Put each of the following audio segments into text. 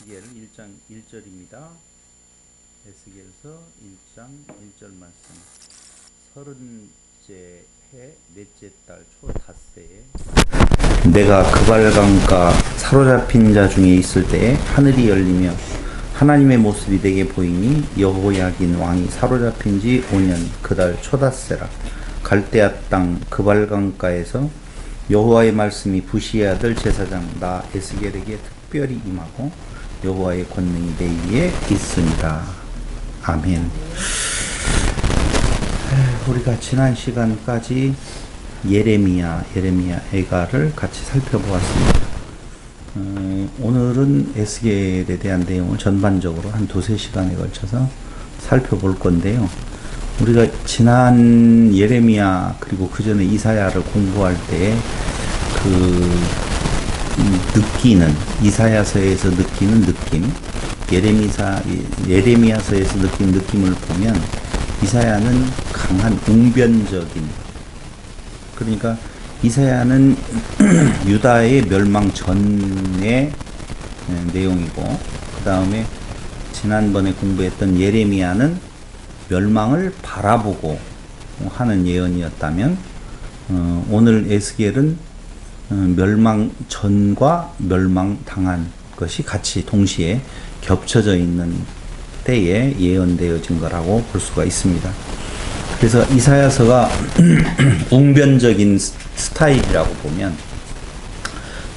에스겔 1장 1절입니다. 에스겔서 1장 1절 말씀. 30째 해 넷째 달 초 닷새에 내가 그발강가 사로잡힌 자 중에 있을 때에 하늘이 열리며 하나님의 모습이 내게 보이니 여호야긴 왕이 사로잡힌 지 5년 그 달 초닷새라. 갈대아 땅 그발강가에서 여호와의 말씀이 부시의 아들 제사장 나 에스겔에게 특별히 임하고 여호와의 권능이 내 위에 있습니다. 아멘. 우리가 지난 시간까지 예레미야 애가를 같이 살펴보았습니다. 오늘은 에스겔에 대한 내용을 전반적으로 한 두세 시간에 걸쳐서 살펴볼 건데요. 우리가 지난 예레미야 그리고 그 전에 이사야를 공부할 때 느끼는 이사야서에서 느끼는 느낌, 예레미야서에서 느낀 느낌을 보면 이사야는 강한 웅변적인, 그러니까 이사야는 유다의 멸망 전의 내용이고, 그 다음에 지난번에 공부했던 예레미야는 멸망을 바라보고 하는 예언이었다면, 오늘 에스겔은 멸망 전과 멸망 당한 것이 같이 동시에 겹쳐져 있는 때에 예언되어진 거라고 볼 수가 있습니다. 그래서 이사야서가 웅변적인 스타일이라고 보면,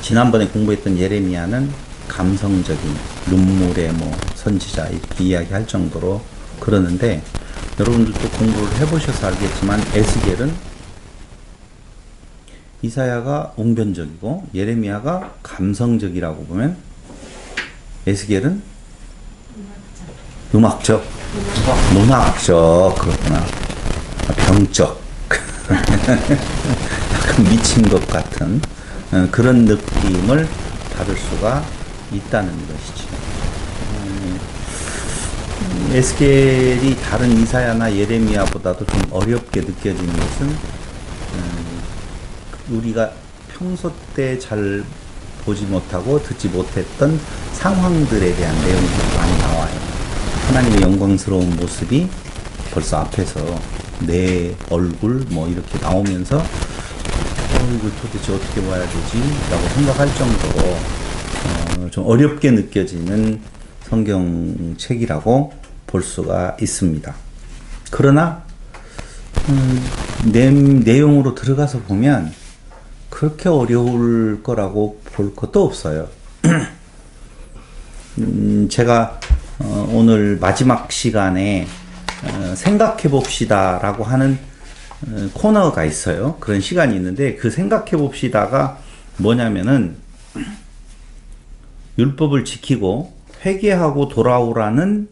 지난번에 공부했던 예레미야는 감성적인 눈물의 선지자 이렇게 이야기할 정도로 그러는데, 여러분들도 공부를 해보셔서 알겠지만 에스겔은 이사야가 웅변적이고 예레미야가 감성적이라고 보면 에스겔은 음악적, 문학적, 그렇구나. 병적, 약간 미친 것 같은 그런 느낌을 받을 수가 있다는 것이지. 에스겔이 다른 이사야나 예레미야보다도 좀 어렵게 느껴지는 것은 우리가 평소 때 잘 보지 못하고 듣지 못했던 상황들에 대한 내용이 많이 나와요. 하나님의 영광스러운 모습이 벌써 앞에서 내 얼굴 이렇게 나오면서 이거 도대체 어떻게 봐야 되지? 라고 생각할 정도로 좀 어렵게 느껴지는 성경책이라고 볼 수가 있습니다. 그러나 내용으로 들어가서 보면 그렇게 어려울 거라고 볼 것도 없어요. 제가 오늘 마지막 시간에 생각해 봅시다 라고 하는 코너가 있어요. 그런 시간이 있는데, 그 생각해 봅시다가 뭐냐면은 율법을 지키고 회개하고 돌아오라는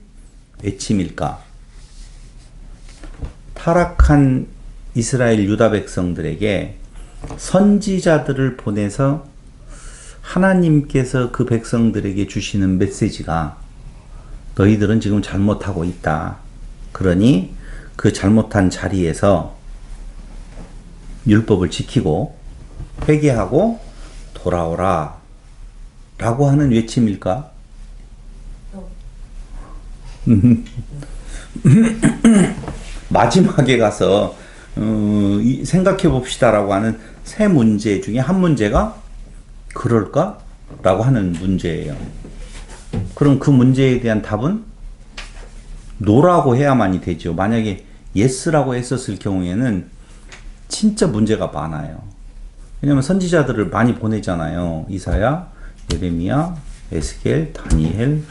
외침일까? 타락한 이스라엘 유다 백성들에게 선지자들을 보내서 하나님께서 그 백성들에게 주시는 메시지가 너희들은 지금 잘못하고 있다. 그러니 그 잘못한 자리에서 율법을 지키고 회개하고 돌아오라 라고 하는 외침일까? 마지막에 가서 생각해 봅시다라고 하는 세 문제 중에 한 문제가 그럴까? 라고 하는 문제예요. 그럼 그 문제에 대한 답은 노라고 해야만이 되죠. 만약에 yes라고 했었을 경우에는 진짜 문제가 많아요. 왜냐면 선지자들을 많이 보내잖아요. 이사야, 예레미야, 에스겔, 다니엘,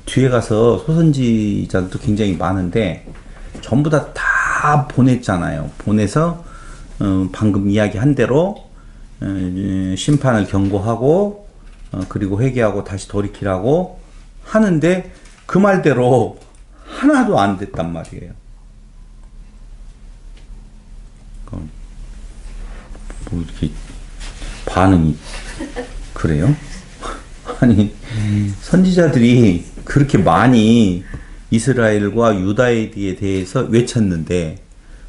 뒤에 가서 소선지자들도 굉장히 많은데 전부 다 보냈잖아요. 보내서 방금 이야기한 대로 심판을 경고하고 그리고 회개하고 다시 돌이키라고 하는데 그 말대로 하나도 안 됐단 말이에요. 이렇게 반응이 그래요? 아니, 선지자들이 그렇게 많이 이스라엘과 유다에 대해서 외쳤는데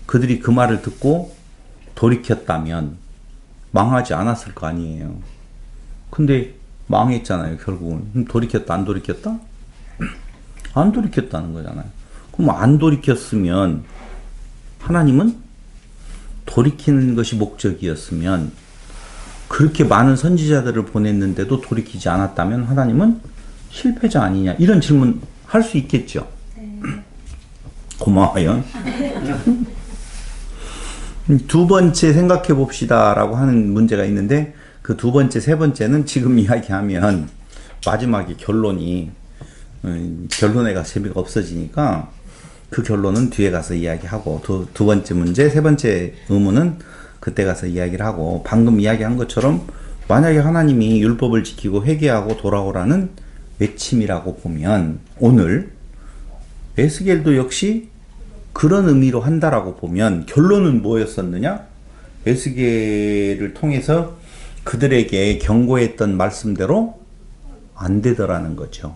그들이 그 말을 듣고 돌이켰다면 망하지 않았을 거 아니에요. 근데 망했잖아요, 결국은. 돌이켰다, 안 돌이켰다? 안 돌이켰다는 거잖아요. 그럼 안 돌이켰으면, 하나님은 돌이키는 것이 목적이었으면, 그렇게 많은 선지자들을 보냈는데도 돌이키지 않았다면, 하나님은 실패자 아니냐? 이런 질문 할 수 있겠죠. 고마워요. 두 번째 생각해 봅시다라고 하는 문제가 있는데, 그 두 번째, 세 번째는 지금 이야기하면 마지막에 결론에 가 재미가 없어지니까 그 결론은 뒤에 가서 이야기하고, 두 번째 문제, 세 번째 의문은 그때 가서 이야기를 하고, 방금 이야기한 것처럼 만약에 하나님이 율법을 지키고 회개하고 돌아오라는 외침이라고 보면, 오늘 에스겔도 역시 그런 의미로 한다라고 보면 결론은 뭐였었느냐? 에스겔을 통해서 그들에게 경고했던 말씀대로 안 되더라는 거죠.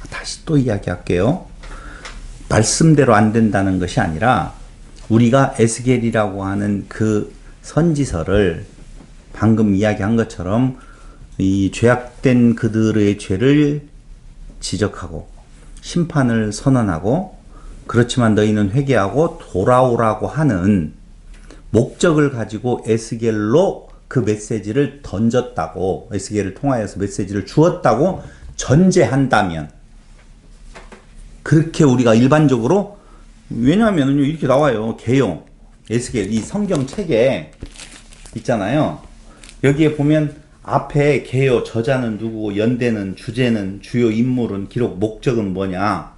다시 또 이야기할게요. 말씀대로 안 된다는 것이 아니라 우리가 에스겔이라고 하는 그 선지서를 방금 이야기한 것처럼 이 죄악된 그들의 죄를 지적하고 심판을 선언하고, 그렇지만 너희는 회개하고 돌아오라고 하는 목적을 가지고 에스겔로 그 메시지를 던졌다고, 에스겔을 통하여서 메시지를 주었다고 전제한다면, 그렇게 우리가 일반적으로, 왜냐하면 이렇게 나와요. 개요, 에스겔 이 성경책에 있잖아요. 여기에 보면 앞에 개요, 저자는 누구고, 연대는, 주제는, 주요 인물은, 기록 목적은 뭐냐,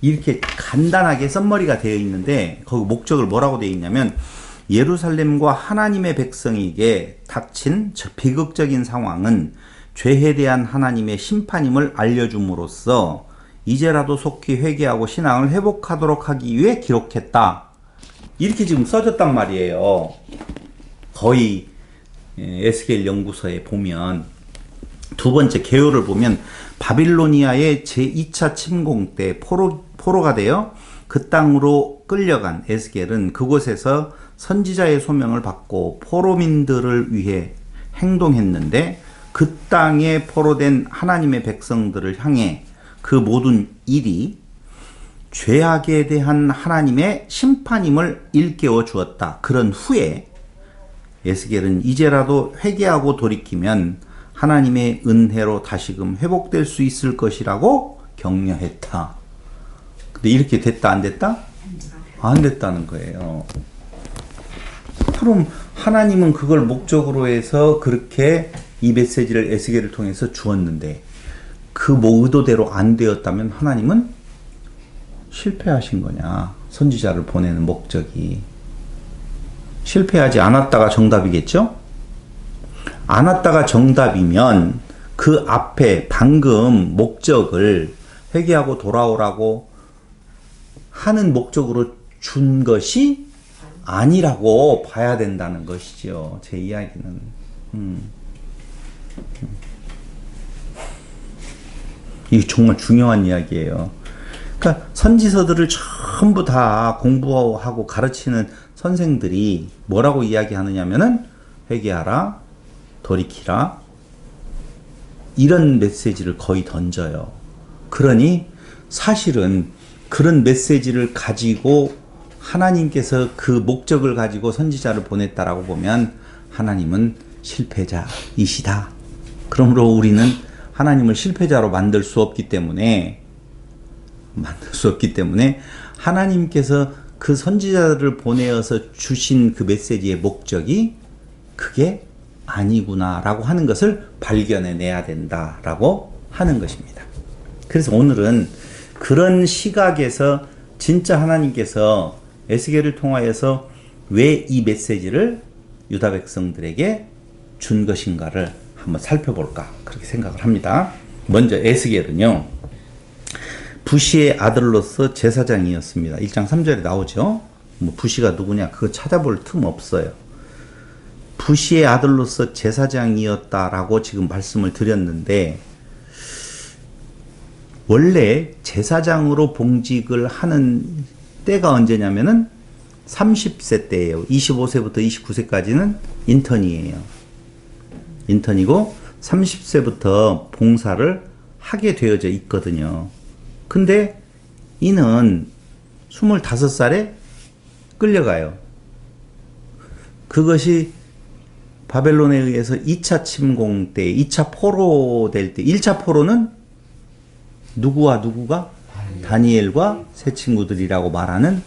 이렇게 간단하게 썸머리가 되어 있는데, 거기 목적을 뭐라고 되어 있냐면, 예루살렘과 하나님의 백성에게 닥친 비극적인 상황은 죄에 대한 하나님의 심판임을 알려줌으로써 이제라도 속히 회개하고 신앙을 회복하도록 하기 위해 기록했다. 이렇게 지금 써졌단 말이에요. 거의 에스겔 연구서에 보면, 두 번째 개요를 보면 바빌로니아의 제2차 침공 때 포로가 되어 그 땅으로 끌려간 에스겔은 그곳에서 선지자의 소명을 받고 포로민들을 위해 행동했는데, 그 땅에 포로된 하나님의 백성들을 향해 그 모든 일이 죄악에 대한 하나님의 심판임을 일깨워 주었다. 그런 후에 에스겔은 이제라도 회개하고 돌이키면 하나님의 은혜로 다시금 회복될 수 있을 것이라고 격려했다. 근데 이렇게 됐다, 안 됐다? 안 됐다는 거예요. 그럼 하나님은 그걸 목적으로 해서 그렇게 이 메시지를 에스겔을 통해서 주었는데, 그 의도대로 안 되었다면 하나님은 실패하신 거냐? 선지자를 보내는 목적이. 실패하지 않았다가 정답이겠죠? 않았다가 정답이면 그 앞에 방금 목적을 회개하고 돌아오라고 하는 목적으로 준 것이 아니라고 봐야 된다는 것이죠. 제 이야기는. 이게 정말 중요한 이야기예요. 그러니까 선지서들을 전부 다 공부하고 가르치는 선생들이 뭐라고 이야기하느냐면은 회개하라, 돌이키라, 이런 메시지를 거의 던져요. 그러니 사실은 그런 메시지를 가지고 하나님께서 그 목적을 가지고 선지자를 보냈다라고 보면 하나님은 실패자이시다. 그러므로 우리는 하나님을 실패자로 만들 수 없기 때문에 하나님께서 그 선지자들을 보내어서 주신 그 메시지의 목적이 그게 아니구나라고 하는 것을 발견해내야 된다라고 하는 것입니다. 그래서 오늘은 그런 시각에서 진짜 하나님께서 에스겔을 통하여서 왜 이 메시지를 유다 백성들에게 준 것인가를 한번 살펴볼까, 그렇게 생각을 합니다. 먼저 에스겔은요, 부시의 아들로서 제사장이었습니다. 1장 3절에 나오죠. 뭐 부시가 누구냐 그거 찾아볼 틈 없어요. 부시의 아들로서 제사장이었다라고 지금 말씀을 드렸는데, 원래 제사장으로 봉직을 하는 때가 언제냐면은 30세 때예요. 25세부터 29세까지는 인턴이에요. 인턴이고 30세부터 봉사를 하게 되어져 있거든요. 근데 이는 25살에 끌려가요. 그것이 바벨론에 의해서 2차 침공 때, 2차 포로 될 때, 1차 포로는 누구와 누구가? 다니엘과 세 친구들이라고 말하는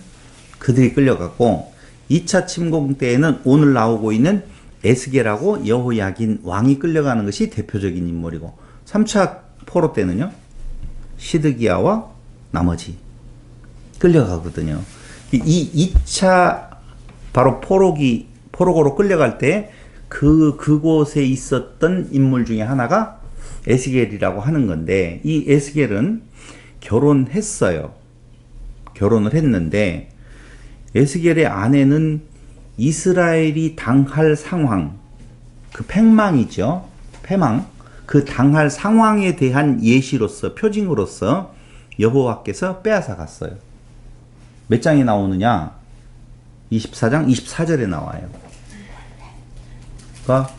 그들이 끌려갔고, 2차 침공 때에는 오늘 나오고 있는 에스겔하고 여호야긴 왕이 끌려가는 것이 대표적인 인물이고, 3차 포로 때는요, 시드기야와 나머지 끌려가거든요. 이 2차 바로 포로고로 끌려갈 때 그곳에 있었던 인물 중에 하나가 에스겔이라고 하는 건데, 이 에스겔은 결혼했어요. 결혼을 했는데, 에스겔의 아내는 이스라엘이 당할 상황, 그 패망이죠. 패망. 그 당할 상황에 대한 예시로서, 표징으로서 여호와께서 빼앗아 갔어요. 몇 장에 나오느냐? 24장 24절에 나와요. 그러니까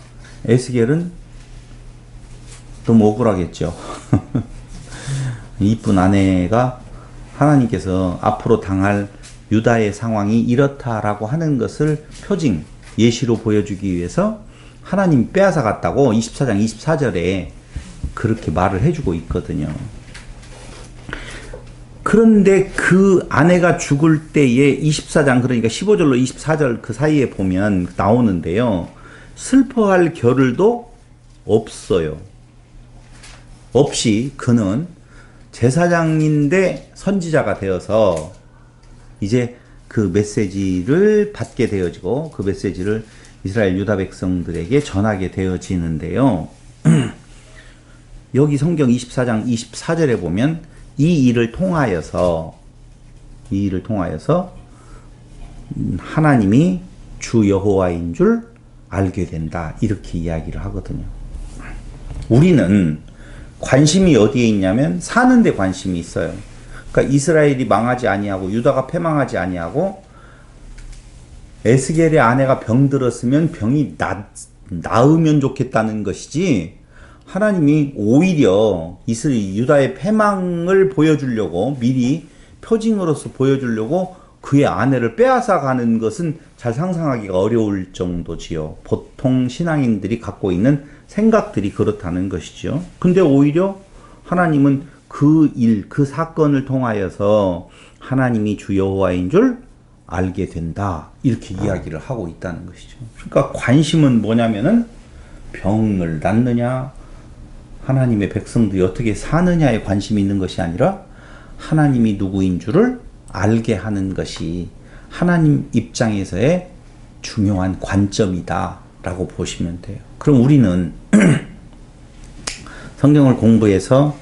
에스겔은 너무 억울하겠죠. 이쁜 아내가 하나님께서 앞으로 당할 유다의 상황이 이렇다라고 하는 것을 표징, 예시로 보여주기 위해서 하나님 빼앗아 갔다고 24장 24절에 그렇게 말을 해주고 있거든요. 그런데 그 아내가 죽을 때에 24장, 그러니까 15절로 24절 그 사이에 보면 나오는데요. 슬퍼할 겨를도 없어요. 없이 그는 제사장인데 선지자가 되어서 이제 그 메시지를 받게 되어지고, 그 메시지를 이스라엘 유다 백성들에게 전하게 되어지는데요. 여기 성경 24장 24절에 보면 이 일을 통하여서 하나님이 주 여호와인 줄 알게 된다, 이렇게 이야기를 하거든요. 우리는 관심이 어디에 있냐면 사는 데 관심이 있어요. 그러니까 이스라엘이 망하지 아니하고 유다가 패망하지 아니하고 에스겔의 아내가 병들었으면 병이 나으면 좋겠다는 것이지, 하나님이 오히려 유다의 패망을 보여주려고, 미리 표징으로서 보여주려고 그의 아내를 빼앗아 가는 것은 잘 상상하기가 어려울 정도지요. 보통 신앙인들이 갖고 있는 생각들이 그렇다는 것이죠. 근데 오히려 하나님은 그 일, 그 사건을 통하여서 하나님이 주 여호와인 줄 알게 된다, 이렇게 이야기를 하고 있다는 것이죠. 그러니까 관심은 뭐냐면은 병을 낫느냐, 하나님의 백성들이 어떻게 사느냐에 관심이 있는 것이 아니라 하나님이 누구인 줄을 알게 하는 것이 하나님 입장에서의 중요한 관점이다 라고 보시면 돼요. 그럼 우리는 성경을 공부해서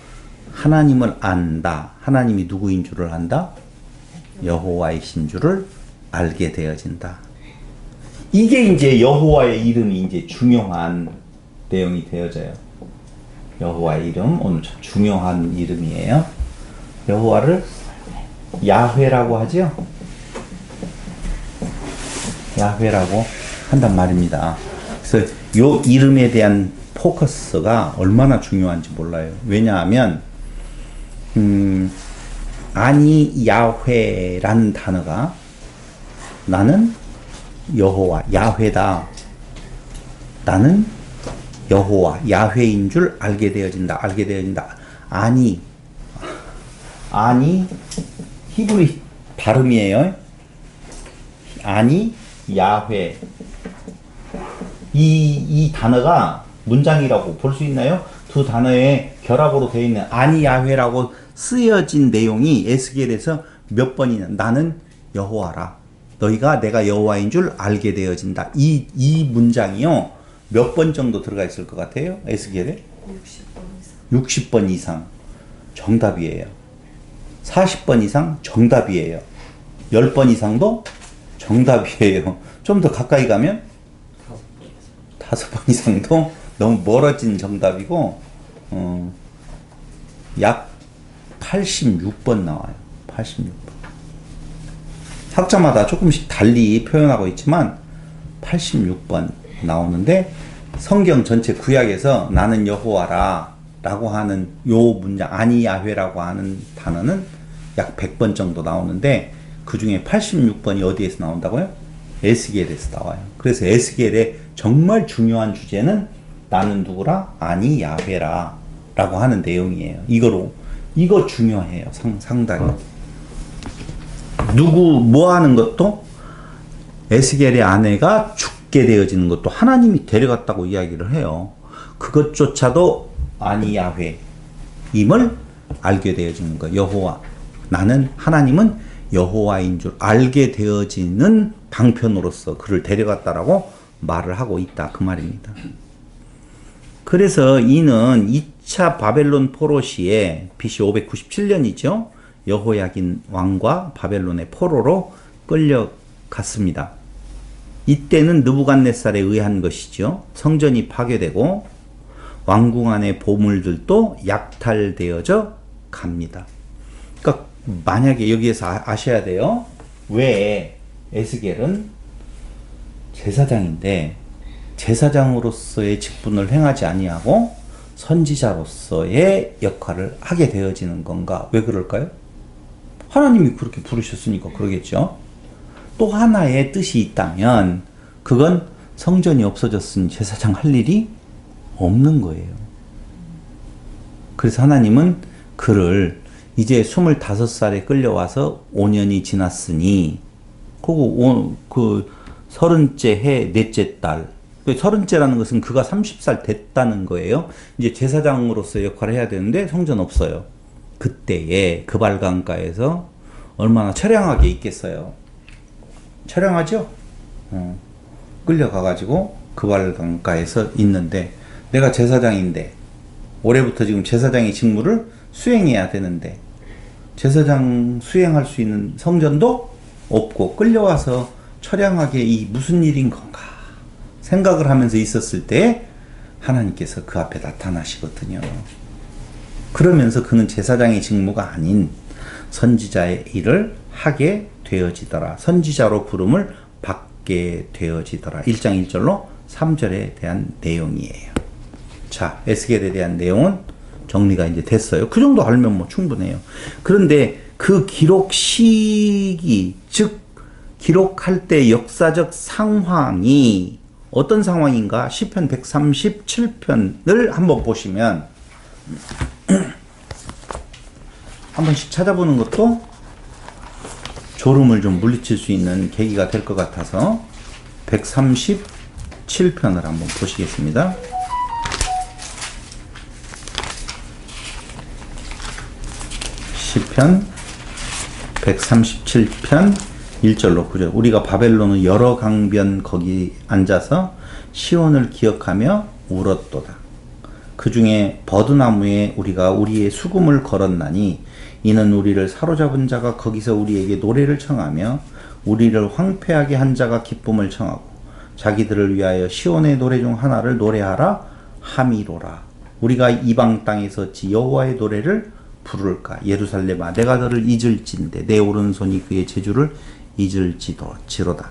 하나님을 안다, 하나님이 누구인 줄을 안다, 여호와이신 줄을 알게 되어진다. 이게 이제 여호와의 이름이 이제 중요한 내용이 되어져요. 여호와의 이름, 오늘 참 중요한 이름이에요. 여호와를 야훼라고 하죠. 야훼라고 한단 말입니다. 그래서 이 이름에 대한 포커스가 얼마나 중요한지 몰라요. 왜냐하면 아니 야훼라는 단어가 나는 여호와 야훼다, 나는 여호와 야훼인 줄 알게 되어진다, 알게 되어진다. 아니 히브리 발음이에요. 아니 야훼, 이 단어가 문장이라고 볼 수 있나요? 두 단어의 결합으로 되어 있는 아니 야훼라고 쓰여진 내용이 에스겔에서 몇 번이냐, 나는 여호와라, 너희가 내가 여호와인 줄 알게 되어진다, 이 문장이요 몇 번 정도 들어가 있을 것 같아요? 에스겔에 60번 이상 정답이에요. 40번 이상 정답이에요. 10번 이상도 정답이에요. 좀 더 가까이 가면 5번 이상도 너무 멀어진 정답이고, 약 86번 나와요. 86번. 학자마다 조금씩 달리 표현하고 있지만 86번 나오는데, 성경 전체 구약에서 나는 여호와라 라고 하는 요 문장, 아니 야훼라고 하는 단어는 약 100번 정도 나오는데 그 중에 86번이 어디에서 나온다고요? 에스겔에서 나와요. 그래서 에스겔의 정말 중요한 주제는 나는 누구라? 아니 야훼라 라고 하는 내용이에요. 이거 중요해요. 상당히. 뭐 하는 것도 에스겔의 아내가 죽게 되어지는 것도 하나님이 데려갔다고 이야기를 해요. 그것조차도 아니 야훼임을 알게 되어지는 거예요. 여호와. 나는 하나님은 여호와인 줄 알게 되어지는 방편으로서 그를 데려갔다라고 말을 하고 있다. 그 말입니다. 그래서 이는 2차 바벨론 포로 시에 BC 597년이죠. 여호야긴 왕과 바벨론의 포로로 끌려갔습니다. 이때는 느부갓네살에 의한 것이죠. 성전이 파괴되고 왕궁 안의 보물들도 약탈되어져 갑니다. 그러니까 만약에 여기에서 아셔야 돼요. 왜 에스겔은 제사장인데 제사장으로서의 직분을 행하지 아니하고 선지자로서의 역할을 하게 되어지는 건가? 왜 그럴까요? 하나님이 그렇게 부르셨으니까 그러겠죠. 또 하나의 뜻이 있다면 그건 성전이 없어졌으니 제사장 할 일이 없는 거예요. 그래서 하나님은 그를 이제 25살에 끌려와서 5년이 지났으니 그 30째 해 넷째 달, 30째라는 것은 그가 30살 됐다는 거예요. 이제 제사장으로서 역할을 해야 되는데 성전 없어요. 그때에 그발강가에서 얼마나 처량하게 있겠어요. 처량하죠? 끌려가가지고 그발강가에서 있는데 내가 제사장인데 올해부터 지금 제사장의 직무를 수행해야 되는데 제사장 수행할 수 있는 성전도 없고 끌려와서 처량하게 이 무슨 일인 건가 생각을 하면서 있었을 때 하나님께서 그 앞에 나타나시거든요. 그러면서 그는 제사장의 직무가 아닌 선지자의 일을 하게 되어지더라. 선지자로 부름을 받게 되어지더라. 1장 1절로 3절에 대한 내용이에요. 자, 에스겔에 대한 내용은 정리가 이제 됐어요. 그 정도 알면 뭐 충분해요. 그런데 그 기록 시기, 즉 기록할 때 역사적 상황이 어떤 상황인가? 시편 137편을 한번 보시면 한 번씩 찾아보는 것도 졸음을 좀 물리칠 수 있는 계기가 될 것 같아서 137편을 한번 보시겠습니다. 시편 137편 1절로 9절. 우리가 바벨론의 여러 강변 거기 앉아서 시온을 기억하며 울었도다. 그 중에 버드나무에 우리가 우리의 수금을 걸었나니 이는 우리를 사로잡은 자가 거기서 우리에게 노래를 청하며 우리를 황폐하게 한 자가 기쁨을 청하고 자기들을 위하여 시온의 노래 중 하나를 노래하라 함이로라. 우리가 이방 땅에서 어찌 여호와의 노래를 부를까? 예루살렘아 내가 너를 잊을진대 내 오른손이 그의 제주를 잊을지로다.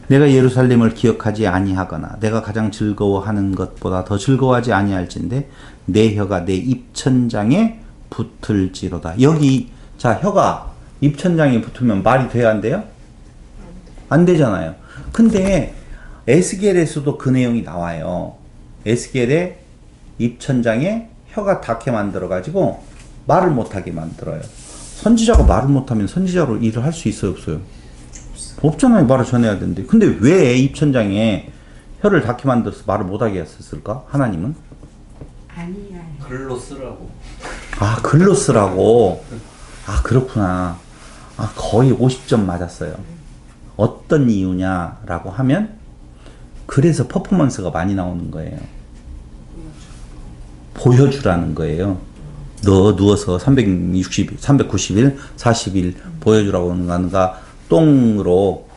내가 예루살렘을 기억하지 아니하거나 내가 가장 즐거워하는 것보다 더 즐거워하지 아니할진대 내 혀가 내 입천장에 붙을지로다. 여기 자 혀가 입천장에 붙으면 말이 돼야 안 돼요? 안 되잖아요. 근데 에스겔에서도 그 내용이 나와요. 에스겔의 입천장에 혀가 닿게 만들어 가지고 말을 못하게 만들어요. 선지자가 말을 못하면 선지자로 일을 할 수 있어요, 없어요? 없잖아요. 말을 전해야 되는데. 근데 왜 입천장에 혀를 닿게 만들어서 말을 못하게 했을까? 하나님은? 아니야. 글로 쓰라고. 아, 글로 쓰라고. 아, 그렇구나. 아, 거의 50점 맞았어요. 어떤 이유냐라고 하면 그래서 퍼포먼스가 많이 나오는 거예요. 보여주라는 거예요. 너 누워서 390일, 40일 보여주라고 하는 거가 똥으로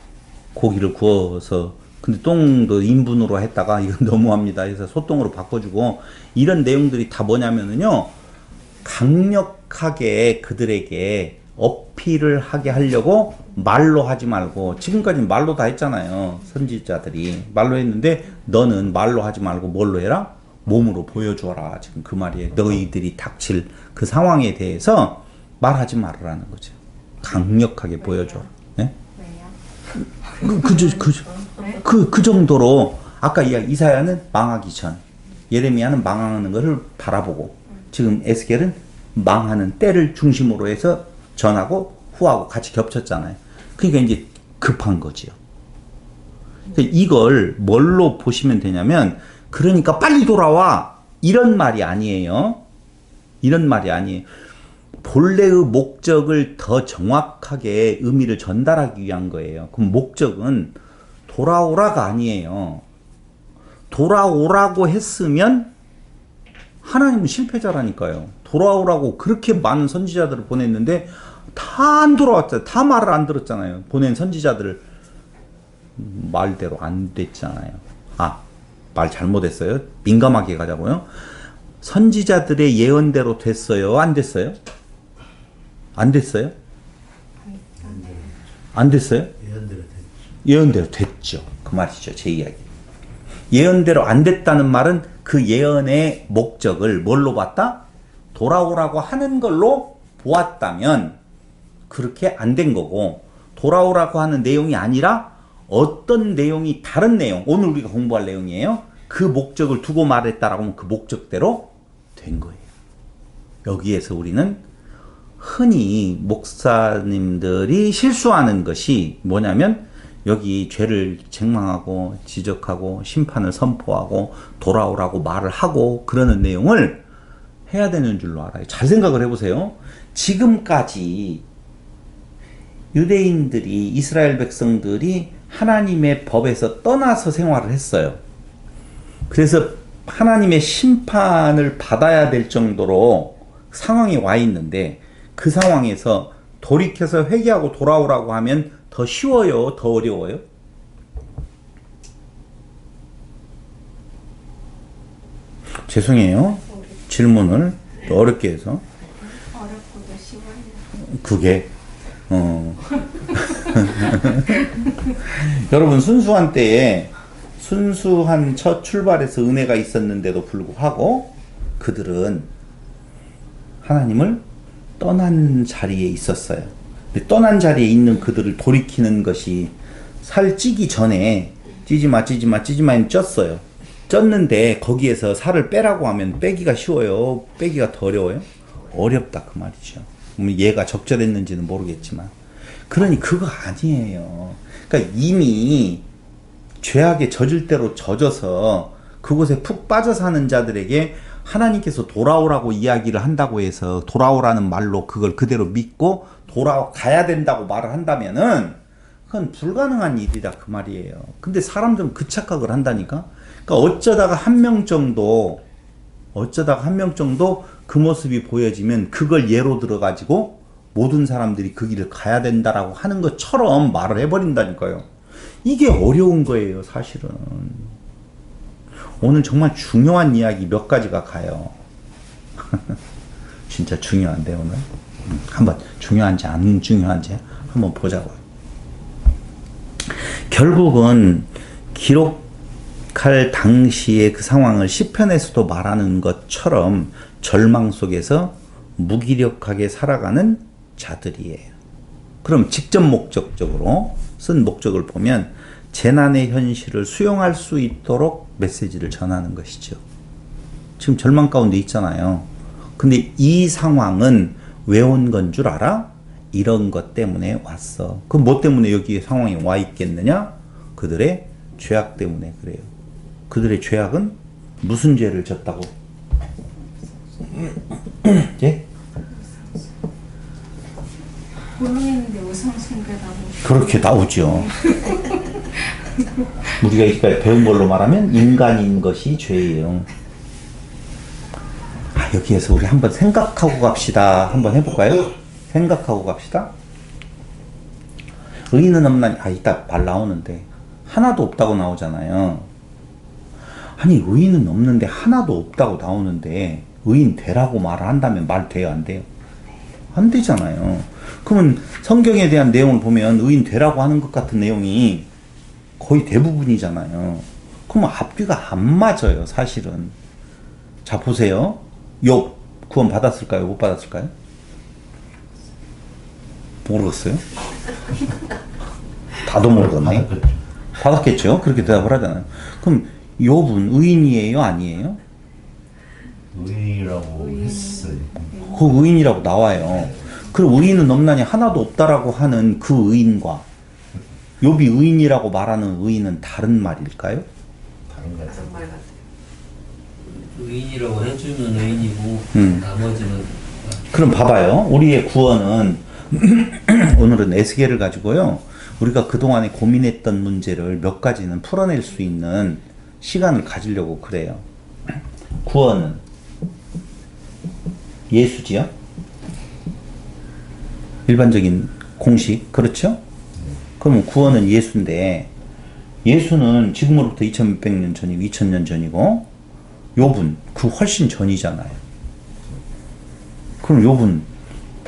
고기를 구워서 근데 똥도 인분으로 했다가 이건 너무합니다. 그래서 소똥으로 바꿔주고 이런 내용들이 다 뭐냐면은요. 강력하게 그들에게 어필을 하게 하려고 말로 하지 말고, 지금까지는 말로 다 했잖아요. 선지자들이 말로 했는데 너는 말로 하지 말고 뭘로 해라? 몸으로 보여줘라. 지금 그 말이에요. 너희들이 닥칠 그 상황에 대해서 말하지 말으라는 거죠. 강력하게 보여줘라. 네? 그 정도로 아까 이사야는 망하기 전, 예레미야는 망하는 것을 바라보고, 지금 에스겔은 망하는 때를 중심으로 해서 전하고 후하고 같이 겹쳤잖아요. 그러니까 이제 급한 거지요. 이걸 뭘로 보시면 되냐면, 그러니까 빨리 돌아와, 이런 말이 아니에요. 이런 말이 아니에요. 본래의 목적을 더 정확하게 의미를 전달하기 위한 거예요. 그럼 목적은 돌아오라가 아니에요. 돌아오라고 했으면 하나님은 실패자라니까요. 돌아오라고 그렇게 많은 선지자들을 보냈는데 다 안 돌아왔잖아요. 다 말을 안 들었잖아요. 보낸 선지자들 말대로 안 됐잖아요. 말 잘못했어요. 민감하게 가자고요. 선지자들의 예언대로 됐어요? 안 됐어요? 안 됐어요? 안 됐어요? 예언대로 됐죠. 그 말이죠. 제 이야기. 예언대로 안 됐다는 말은 그 예언의 목적을 뭘로 봤다? 돌아오라고 하는 걸로 보았다면 그렇게 안 된 거고, 돌아오라고 하는 내용이 아니라 어떤 내용이, 다른 내용, 오늘 우리가 공부할 내용이에요. 그 목적을 두고 말했다라고 하면 그 목적대로 된 거예요. 여기에서 우리는 흔히 목사님들이 실수하는 것이 뭐냐면, 여기 죄를 책망하고 지적하고 심판을 선포하고 돌아오라고 말을 하고 그러는 내용을 해야 되는 줄로 알아요. 잘 생각을 해보세요. 지금까지 유대인들이, 이스라엘 백성들이 하나님의 법에서 떠나서 생활을 했어요. 그래서 하나님의 심판을 받아야 될 정도로 상황에 와 있는데, 그 상황에서 돌이켜서 회개하고 돌아오라고 하면 더 쉬워요? 더 어려워요? 죄송해요. 질문을 어렵게 해서. 어렵고도 쉬워요. 그게 여러분, 순수한 때에 순수한 첫 출발에서 은혜가 있었는데도 불구하고 그들은 하나님을 떠난 자리에 있었어요. 근데 떠난 자리에 있는 그들을 돌이키는 것이, 살 찌기 전에 찌지마 쪘어요. 쪘는데 거기에서 살을 빼라고 하면 빼기가 쉬워요? 빼기가 더 어려워요? 어렵다 그 말이죠. 얘가 적절했는지는 모르겠지만. 그러니 그거 아니에요. 그러니까 이미 죄악에 젖을 대로 젖어서 그곳에 푹 빠져 사는 자들에게 하나님께서 돌아오라고 이야기를 한다고 해서 돌아오라는 말로 그걸 그대로 믿고 돌아가야 된다고 말을 한다면은 그건 불가능한 일이다 그 말이에요. 근데 사람들은 그 착각을 한다니까. 그러니까 어쩌다가 한 명 정도 그 모습이 보여지면 그걸 예로 들어가지고 모든 사람들이 그 길을 가야 된다라고 하는 것처럼 말을 해버린다니까요. 이게 어려운 거예요, 사실은. 오늘 정말 중요한 이야기 몇 가지가 가요. 진짜 중요한데, 오늘. 한번 중요한지 안 중요한지 한번 보자고요. 결국은 기록할 당시의 그 상황을 시편에서도 말하는 것처럼 절망 속에서 무기력하게 살아가는 자들이에요. 그럼 직접 목적적으로 쓴 목적을 보면 재난의 현실을 수용할 수 있도록 메시지를 전하는 것이죠. 지금 절망 가운데 있잖아요. 근데 이 상황은 왜 온 건 줄 알아? 이런 것 때문에 왔어. 그럼 뭐 때문에 여기 상황에 와 있겠느냐? 그들의 죄악 때문에 그래요. 그들의 죄악은 무슨 죄를 졌다고? 예? 본인인데 우상숭배라고. 그렇게 나오죠. 우리가 여기까지 배운 걸로 말하면 인간인 것이 죄예요. 여기에서 우리 한번 생각하고 갑시다. 한번 해볼까요? 생각하고 갑시다. 의인은 없나니, 이따 말 나오는데 하나도 없다고 나오잖아요. 아니, 의인은 없는데 하나도 없다고 나오는데 의인 되라고 말을 한다면 말 돼요, 안 돼요? 안 되잖아요. 그러면 성경에 대한 내용을 보면 의인 되라고 하는 것 같은 내용이 거의 대부분이잖아요. 그러면 앞뒤가 안 맞아요, 사실은. 자, 보세요. 욥 구원 받았을까요? 못 받았을까요? 모르겠어요. 다도 모르겠네. 받았겠죠. 그렇게 대답을 하잖아요. 그럼 욥은 의인이에요, 아니에요? 의인이라고 했어요. 그 의인이라고 나와요. 그럼 의인은 없나니 하나도 없다라고 하는 그 의인과 욥이 의인이라고 말하는 의인은 다른 말일까요? 다른 것 같아요. 정말 같아요. 의인이라고 해주는 의인이고 나머지는 그럼 봐봐요. 우리의 구원은 오늘은 에스겔을 가지고요. 우리가 그동안에 고민했던 문제를 몇 가지는 풀어낼 수 있는 시간을 가지려고 그래요. 구원은 예수지요? 일반적인 공식, 그렇죠? 그러면 구원은 예수인데, 예수는 지금으로부터 2600년 전이고 2000년 전이고, 욥은 그 훨씬 전이잖아요. 그럼 욥은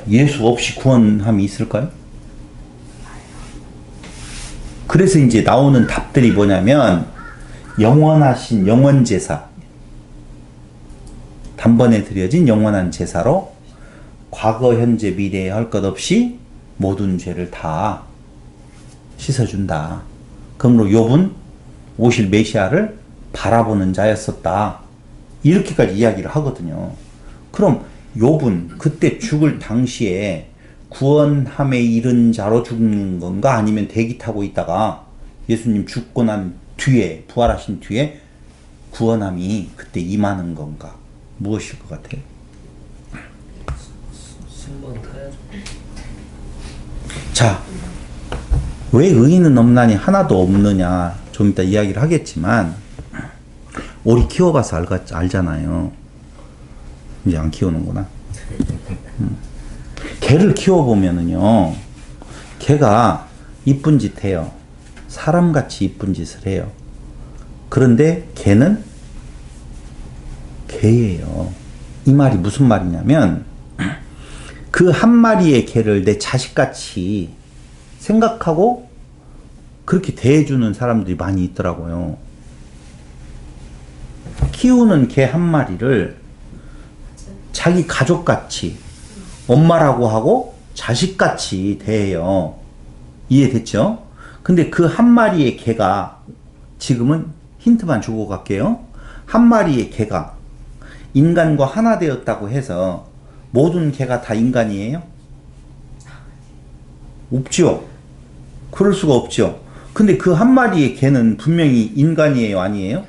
예수 없이 구원함이 있을까요? 그래서 이제 나오는 답들이 뭐냐면, 영원하신 영원제사, 단번에 드려진 영원한 제사로 과거, 현재, 미래에 할 것 없이 모든 죄를 다 씻어준다. 그러므로 욥은 오실 메시아를 바라보는 자였었다. 이렇게까지 이야기를 하거든요. 그럼 욥은 그때 죽을 당시에 구원함에 이른 자로 죽는 건가? 아니면 대기 타고 있다가 예수님 죽고 난 뒤에, 부활하신 뒤에 구원함이 그때 임하는 건가? 무엇일 것 같아요? 신방 타야죠. 자, 왜 의인은 없나니 하나도 없느냐? 좀 이따 이야기를 하겠지만, 오리 키워봐서 알잖아요. 이제 안 키우는구나. 개를 키워보면은요, 개가 이쁜 짓 해요. 사람같이 이쁜 짓을 해요. 그런데 개는 개예요. 이 말이 무슨 말이냐면, 그 한 마리의 개를 내 자식같이 생각하고 그렇게 대해주는 사람들이 많이 있더라고요. 키우는 개 한 마리를 자기 가족같이 엄마라고 하고 자식같이 대해요. 이해됐죠? 근데 그 한 마리의 개가 지금은 힌트만 주고 갈게요. 한 마리의 개가 인간과 하나 되었다고 해서 모든 개가 다 인간이에요? 없죠. 그럴 수가 없죠. 근데 그 한 마리의 개는 분명히 인간이에요, 아니에요?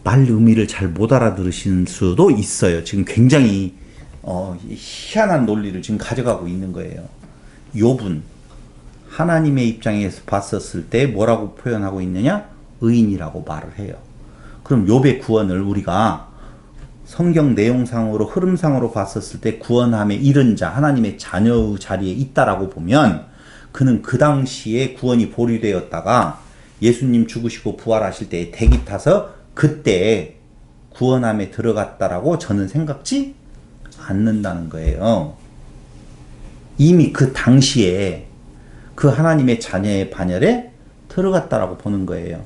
말 의미를 잘 못 알아들으시는 수도 있어요. 지금 굉장히 희한한 논리를 지금 가져가고 있는 거예요. 욥은 하나님의 입장에서 봤었을 때 뭐라고 표현하고 있느냐? 의인이라고 말을 해요. 그럼 욥의 구원을 우리가 성경 내용상으로 흐름상으로 봤었을 때 구원함에 이른 자, 하나님의 자녀의 자리에 있다라고 보면 그는 그 당시에 구원이 보류되었다가 예수님 죽으시고 부활하실 때 대기 타서 그때 구원함에 들어갔다라고 저는 생각지 않는다는 거예요. 이미 그 당시에 그 하나님의 자녀의 반열에 들어갔다라고 보는 거예요.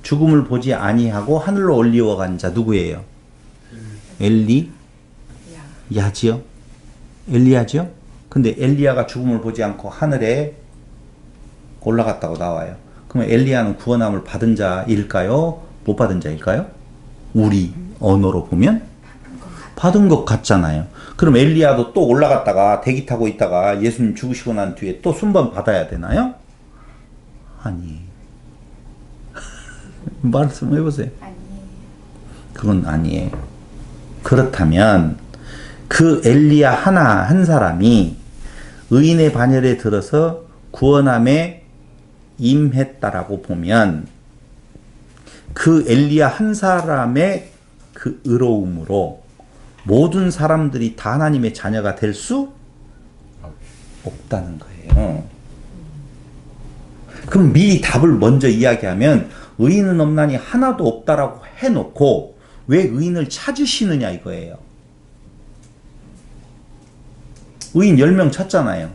죽음을 보지 아니하고 하늘로 올리워간 자 누구예요? 엘리야지요? 엘리야지요? 근데 엘리야가 죽음을 보지 않고 하늘에 올라갔다고 나와요. 그러면 엘리야는 구원함을 받은 자일까요? 못 받은 자일까요? 우리 언어로 보면 받은 것 같잖아요. 그럼 엘리야도 또 올라갔다가 대기 타고 있다가 예수님 죽으시고 난 뒤에 또 순번 받아야 되나요? 아니. 말씀해보세요. 아니에요. 그건 아니에요. 그렇다면 그 엘리야 한 사람이 의인의 반열에 들어서 구원함에 임했다라고 보면 그 엘리야 한 사람의 그 의로움으로 모든 사람들이 다 하나님의 자녀가 될 수 없다는 거예요. 그럼 미리 답을 먼저 이야기하면 의인은 없나니 하나도 없다라고 해놓고 왜 의인을 찾으시느냐 이거예요. 의인 10명 찾잖아요.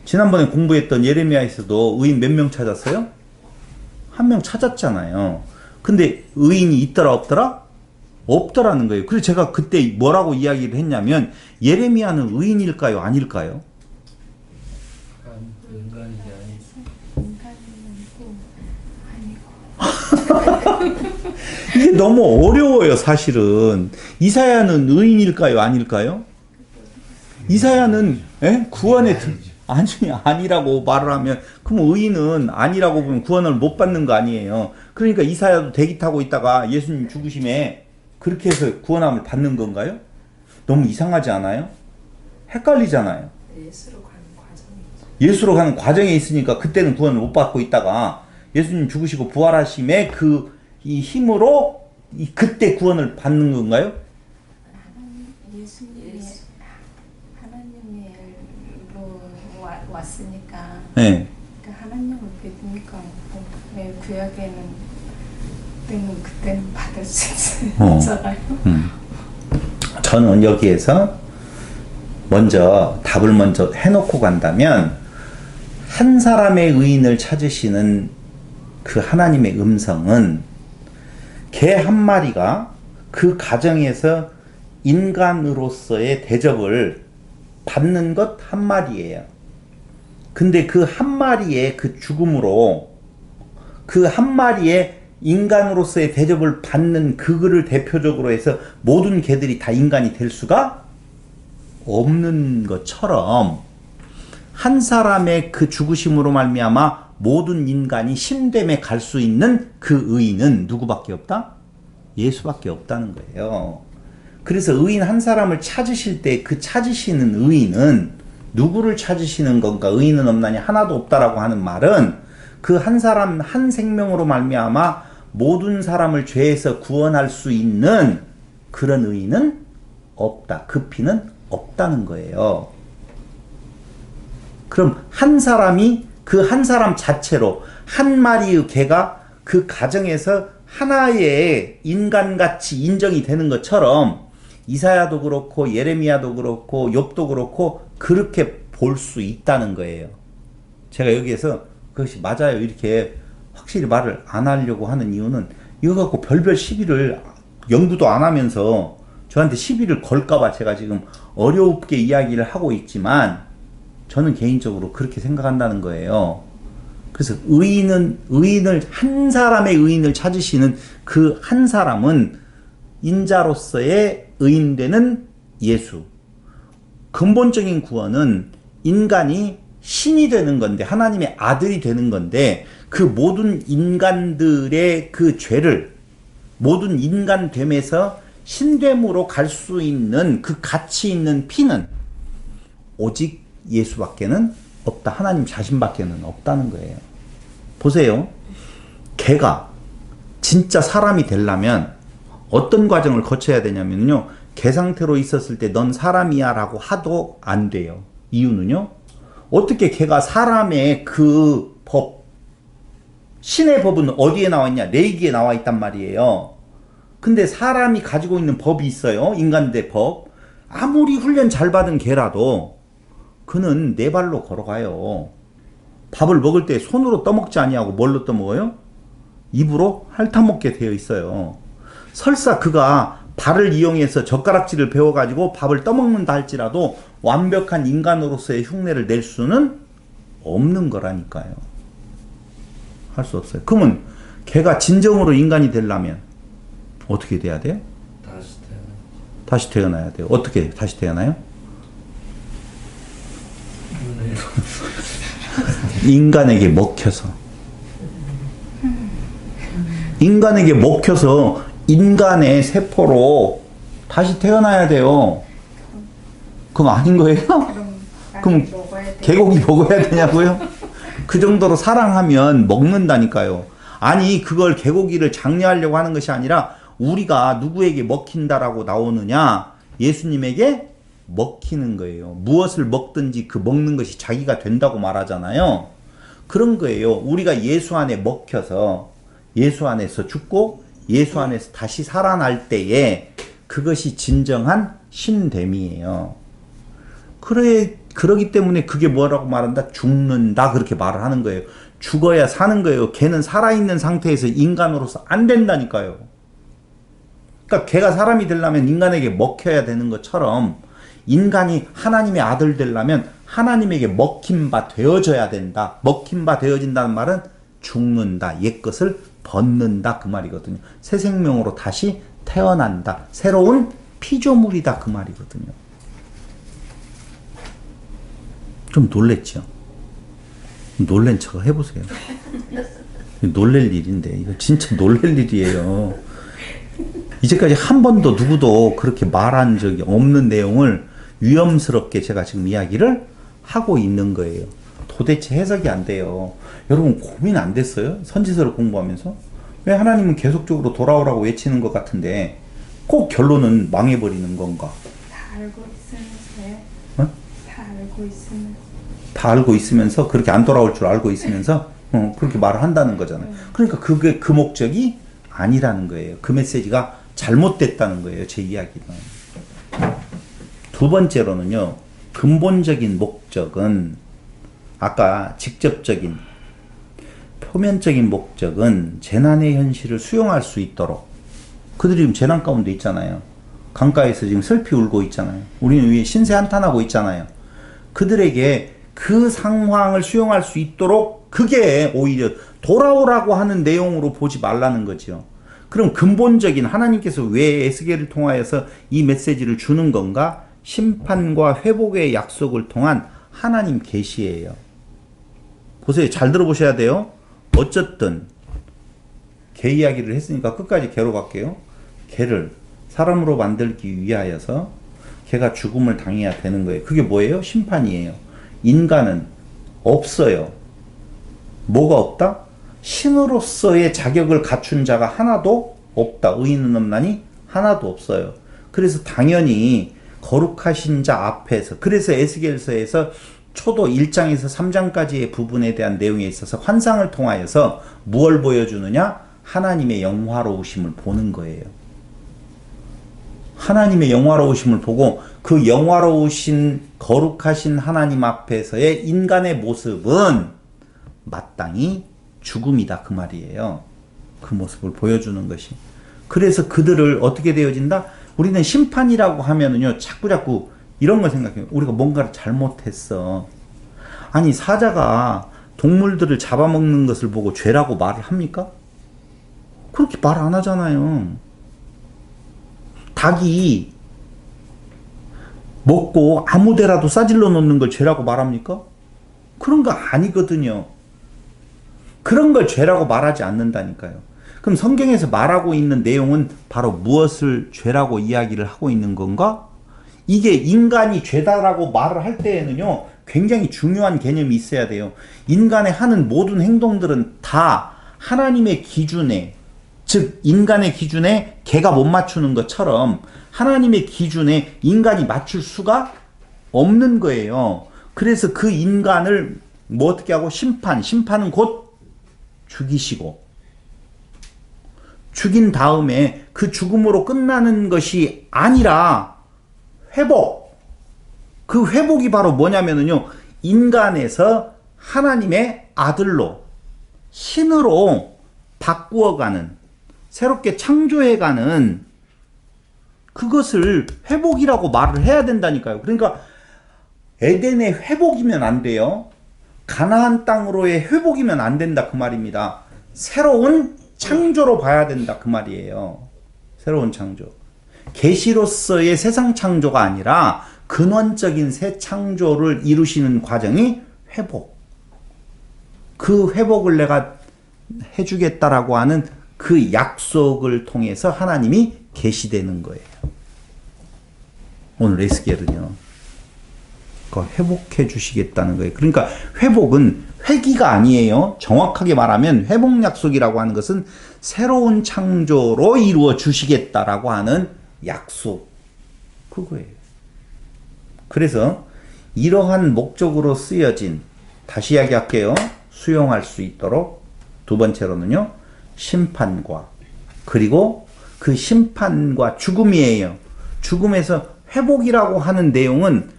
지난번에 공부했던 예레미야에서도 의인 몇 명 찾았어요? 1명 찾았잖아요. 근데 의인이 있더라 없더라? 없더라는 거예요. 그래서 제가 그때 뭐라고 이야기를 했냐면 예레미야는 의인일까요? 아닐까요? 인간이지 인간은 아니고 이게 너무 어려워요, 사실은. 이사야는 의인일까요? 아닐까요? 이사야는 구원에 아니라고 말을 하면 그럼 의인은 아니라고 보면 구원을 못 받는 거 아니에요. 그러니까 이사야도 대기 타고 있다가 예수님 죽으심에 그렇게 해서 구원함을 받는 건가요? 너무 이상하지 않아요? 헷갈리잖아요. 예수로 가는 과정이죠. 예수로 가는 과정에 있으니까 그때는 구원을 못 받고 있다가 예수님 죽으시고 부활하심에 이 힘으로 그때 구원을 받는 건가요? 예수님이 하나님이 왔으니까 네. 그러니까 하나님을 믿으니까 구약에는 그때는 받을 수 있잖아요. 저는 여기에서 답을 먼저 해놓고 간다면 한 사람의 의인을 찾으시는 그 하나님의 음성은 개 한 마리가 그 가정에서 인간으로서의 대접을 받는 것 한 마리예요. 근데 그 한 마리의 그 죽음으로 그 한 마리의 인간으로서의 대접을 받는 그거를 대표적으로 해서 모든 개들이 다 인간이 될 수가 없는 것처럼 한 사람의 그 죽으심으로 말미암아 모든 인간이 신됨에 갈 수 있는 그 의인은 누구밖에 없다? 예수밖에 없다는 거예요. 그래서 의인 한 사람을 찾으실 때 그 찾으시는 의인은 누구를 찾으시는 건가? 의인은 없나니 하나도 없다라고 하는 말은 그 한 사람 한 생명으로 말미암아 모든 사람을 죄에서 구원할 수 있는 그런 의인은 없다. 그 피는 없다는 거예요. 그럼 한 사람이 그 한 사람 자체로 한 마리의 개가 그 가정에서 하나의 인간같이 인정이 되는 것처럼 이사야도 그렇고 예레미야도 그렇고 욥도 그렇고 그렇게 볼 수 있다는 거예요. 제가 여기에서 그것이 맞아요 이렇게 확실히 말을 안 하려고 하는 이유는 이거 갖고 별별 시비를 연구도 안 하면서 저한테 시비를 걸까봐 제가 지금 어렵게 이야기를 하고 있지만 저는 개인적으로 그렇게 생각한다는 거예요. 그래서 한 사람의 의인을 찾으시는 그 한 사람은 인자로서의 의인되는 예수. 근본적인 구원은 인간이 신이 되는 건데 하나님의 아들이 되는 건데 그 모든 인간들의 그 죄를 모든 인간됨에서 신됨으로 갈 수 있는 그 가치 있는 피는 오직 예수밖에는 없다. 하나님 자신밖에는 없다는 거예요. 보세요. 개가 진짜 사람이 되려면 어떤 과정을 거쳐야 되냐면요. 개 상태로 있었을 때 넌 사람이야 라고 하도 안 돼요. 이유는요. 어떻게 개가 사람의 그 법, 신의 법은 어디에 나와 있냐? 레위기에 나와 있단 말이에요. 근데 사람이 가지고 있는 법이 있어요. 인간대 법. 아무리 훈련 잘 받은 개라도 그는 네 발로 걸어가요. 밥을 먹을 때 손으로 떠먹지 아니하고 뭘로 떠먹어요? 입으로 핥아먹게 되어 있어요. 설사 그가 발을 이용해서 젓가락질을 배워가지고 밥을 떠먹는다 할지라도 완벽한 인간으로서의 흉내를 낼 수는 없는 거라니까요. 할 수 없어요. 그러면 걔가 진정으로 인간이 되려면 어떻게 돼야 돼요? 다시 태어나야 돼요. 어떻게 다시 태어나요? 인간에게 먹혀서 인간의 세포로 다시 태어나야 돼요. 그럼 아닌 거예요? 그럼 개고기 먹어야 되냐고요? 그 정도로 사랑하면 먹는다니까요. 아니 그걸 개고기를 장려하려고 하는 것이 아니라 우리가 누구에게 먹힌다라고 나오느냐? 예수님에게 먹히는 거예요. 무엇을 먹든지 그 먹는 것이 자기가 된다고 말하잖아요. 그런 거예요. 우리가 예수 안에 먹혀서 예수 안에서 죽고 예수 안에서 다시 살아날 때에 그것이 진정한 신됨이에요. 그러기 때문에 그게 뭐라고 말한다? 죽는다. 그렇게 말을 하는 거예요. 죽어야 사는 거예요. 걔는 살아있는 상태에서 인간으로서 안 된다니까요. 그러니까 걔가 사람이 되려면 인간에게 먹혀야 되는 것처럼 인간이 하나님의 아들 되려면 하나님에게 먹힌 바 되어져야 된다. 먹힌 바 되어진다는 말은 죽는다. 옛것을 벗는다. 그 말이거든요. 새 생명으로 다시 태어난다. 새로운 피조물이다. 그 말이거든요. 좀 놀랬죠? 놀란 척 해보세요. 놀랄 일인데 이거 진짜 놀랄 일이에요. 이제까지 한 번도 누구도 그렇게 말한 적이 없는 내용을 위험스럽게 제가 지금 이야기를 하고 있는 거예요. 도대체 해석이 안 돼요. 여러분 고민 안 됐어요? 선지서를 공부하면서? 왜 하나님은 계속적으로 돌아오라고 외치는 것 같은데 꼭 결론은 망해버리는 건가? 다 알고 있으면서요. 어? 다 알고 있으면서. 다 알고 있으면서 그렇게 안 돌아올 줄 알고 있으면서 그렇게 말을 한다는 거잖아요. 그러니까 그게 그 목적이 아니라는 거예요. 그 메시지가 잘못됐다는 거예요. 제 이야기는. 두 번째로는요. 근본적인 목적은 아까 직접적인 표면적인 목적은 재난의 현실을 수용할 수 있도록 그들이 지금 재난 가운데 있잖아요. 강가에서 지금 슬피 울고 있잖아요. 우리는 위에 신세 한탄하고 있잖아요. 그들에게 그 상황을 수용할 수 있도록 그게 오히려 돌아오라고 하는 내용으로 보지 말라는 거죠. 그럼 근본적인 하나님께서 왜 에스겔을 통하여서 이 메시지를 주는 건가? 심판과 회복의 약속을 통한 하나님 계시예요. 보세요. 잘 들어보셔야 돼요. 어쨌든 개 이야기를 했으니까 끝까지 개로 갈게요. 개를 사람으로 만들기 위하여서 개가 죽음을 당해야 되는 거예요. 그게 뭐예요? 심판이에요. 인간은 없어요. 뭐가 없다? 신으로서의 자격을 갖춘 자가 하나도 없다. 의인은 없나니 하나도 없어요. 그래서 당연히 거룩하신 자 앞에서 그래서 에스겔서에서 초도 1장에서 3장까지의 부분에 대한 내용에 있어서 환상을 통하여서 무엇을 보여주느냐? 하나님의 영화로우심을 보는 거예요. 하나님의 영화로우심을 보고 그 영화로우신 거룩하신 하나님 앞에서의 인간의 모습은 마땅히 죽음이다. 그 말이에요. 그 모습을 보여주는 것이. 그래서 그들을 어떻게 되어진다? 우리는 심판이라고 하면은요, 자꾸 이런 걸 생각해요. 우리가 뭔가를 잘못했어. 아니, 사자가 동물들을 잡아먹는 것을 보고 죄라고 말을 합니까? 그렇게 말 안 하잖아요. 닭이 먹고 아무 데라도 싸질러 놓는 걸 죄라고 말합니까? 그런 거 아니거든요. 그런 걸 죄라고 말하지 않는다니까요. 그럼 성경에서 말하고 있는 내용은 바로 무엇을 죄라고 이야기를 하고 있는 건가? 이게 인간이 죄다라고 말을 할 때에는요, 굉장히 중요한 개념이 있어야 돼요. 인간의 하는 모든 행동들은 다 하나님의 기준에, 즉 인간의 기준에 개가 못 맞추는 것처럼 하나님의 기준에 인간이 맞출 수가 없는 거예요. 그래서 그 인간을 뭐 어떻게 하고 심판은 곧 죽이시고 죽인 다음에 그 죽음으로 끝나는 것이 아니라 회복. 그 회복이 바로 뭐냐면은요, 인간에서 하나님의 아들로 신으로 바꾸어가는, 새롭게 창조해가는 그것을 회복이라고 말을 해야 된다니까요. 그러니까 에덴의 회복이면 안 돼요. 가나안 땅으로의 회복이면 안 된다 그 말입니다. 새로운 창조로 봐야 된다 그 말이에요. 새로운 창조. 계시로서의 세상 창조가 아니라 근원적인 새 창조를 이루시는 과정이 회복. 그 회복을 내가 해주겠다라고 하는 그 약속을 통해서 하나님이 계시되는 거예요. 오늘 에스겔은요, 그거 회복해 주시겠다는 거예요. 그러니까 회복은 회기가 아니에요. 정확하게 말하면 회복 약속이라고 하는 것은 새로운 창조로 이루어 주시겠다라고 하는 약속. 그거예요. 그래서 이러한 목적으로 쓰여진, 다시 이야기할게요. 수용할 수 있도록 두 번째로는요, 심판과 그리고 그 심판과 죽음이에요. 죽음에서 회복이라고 하는 내용은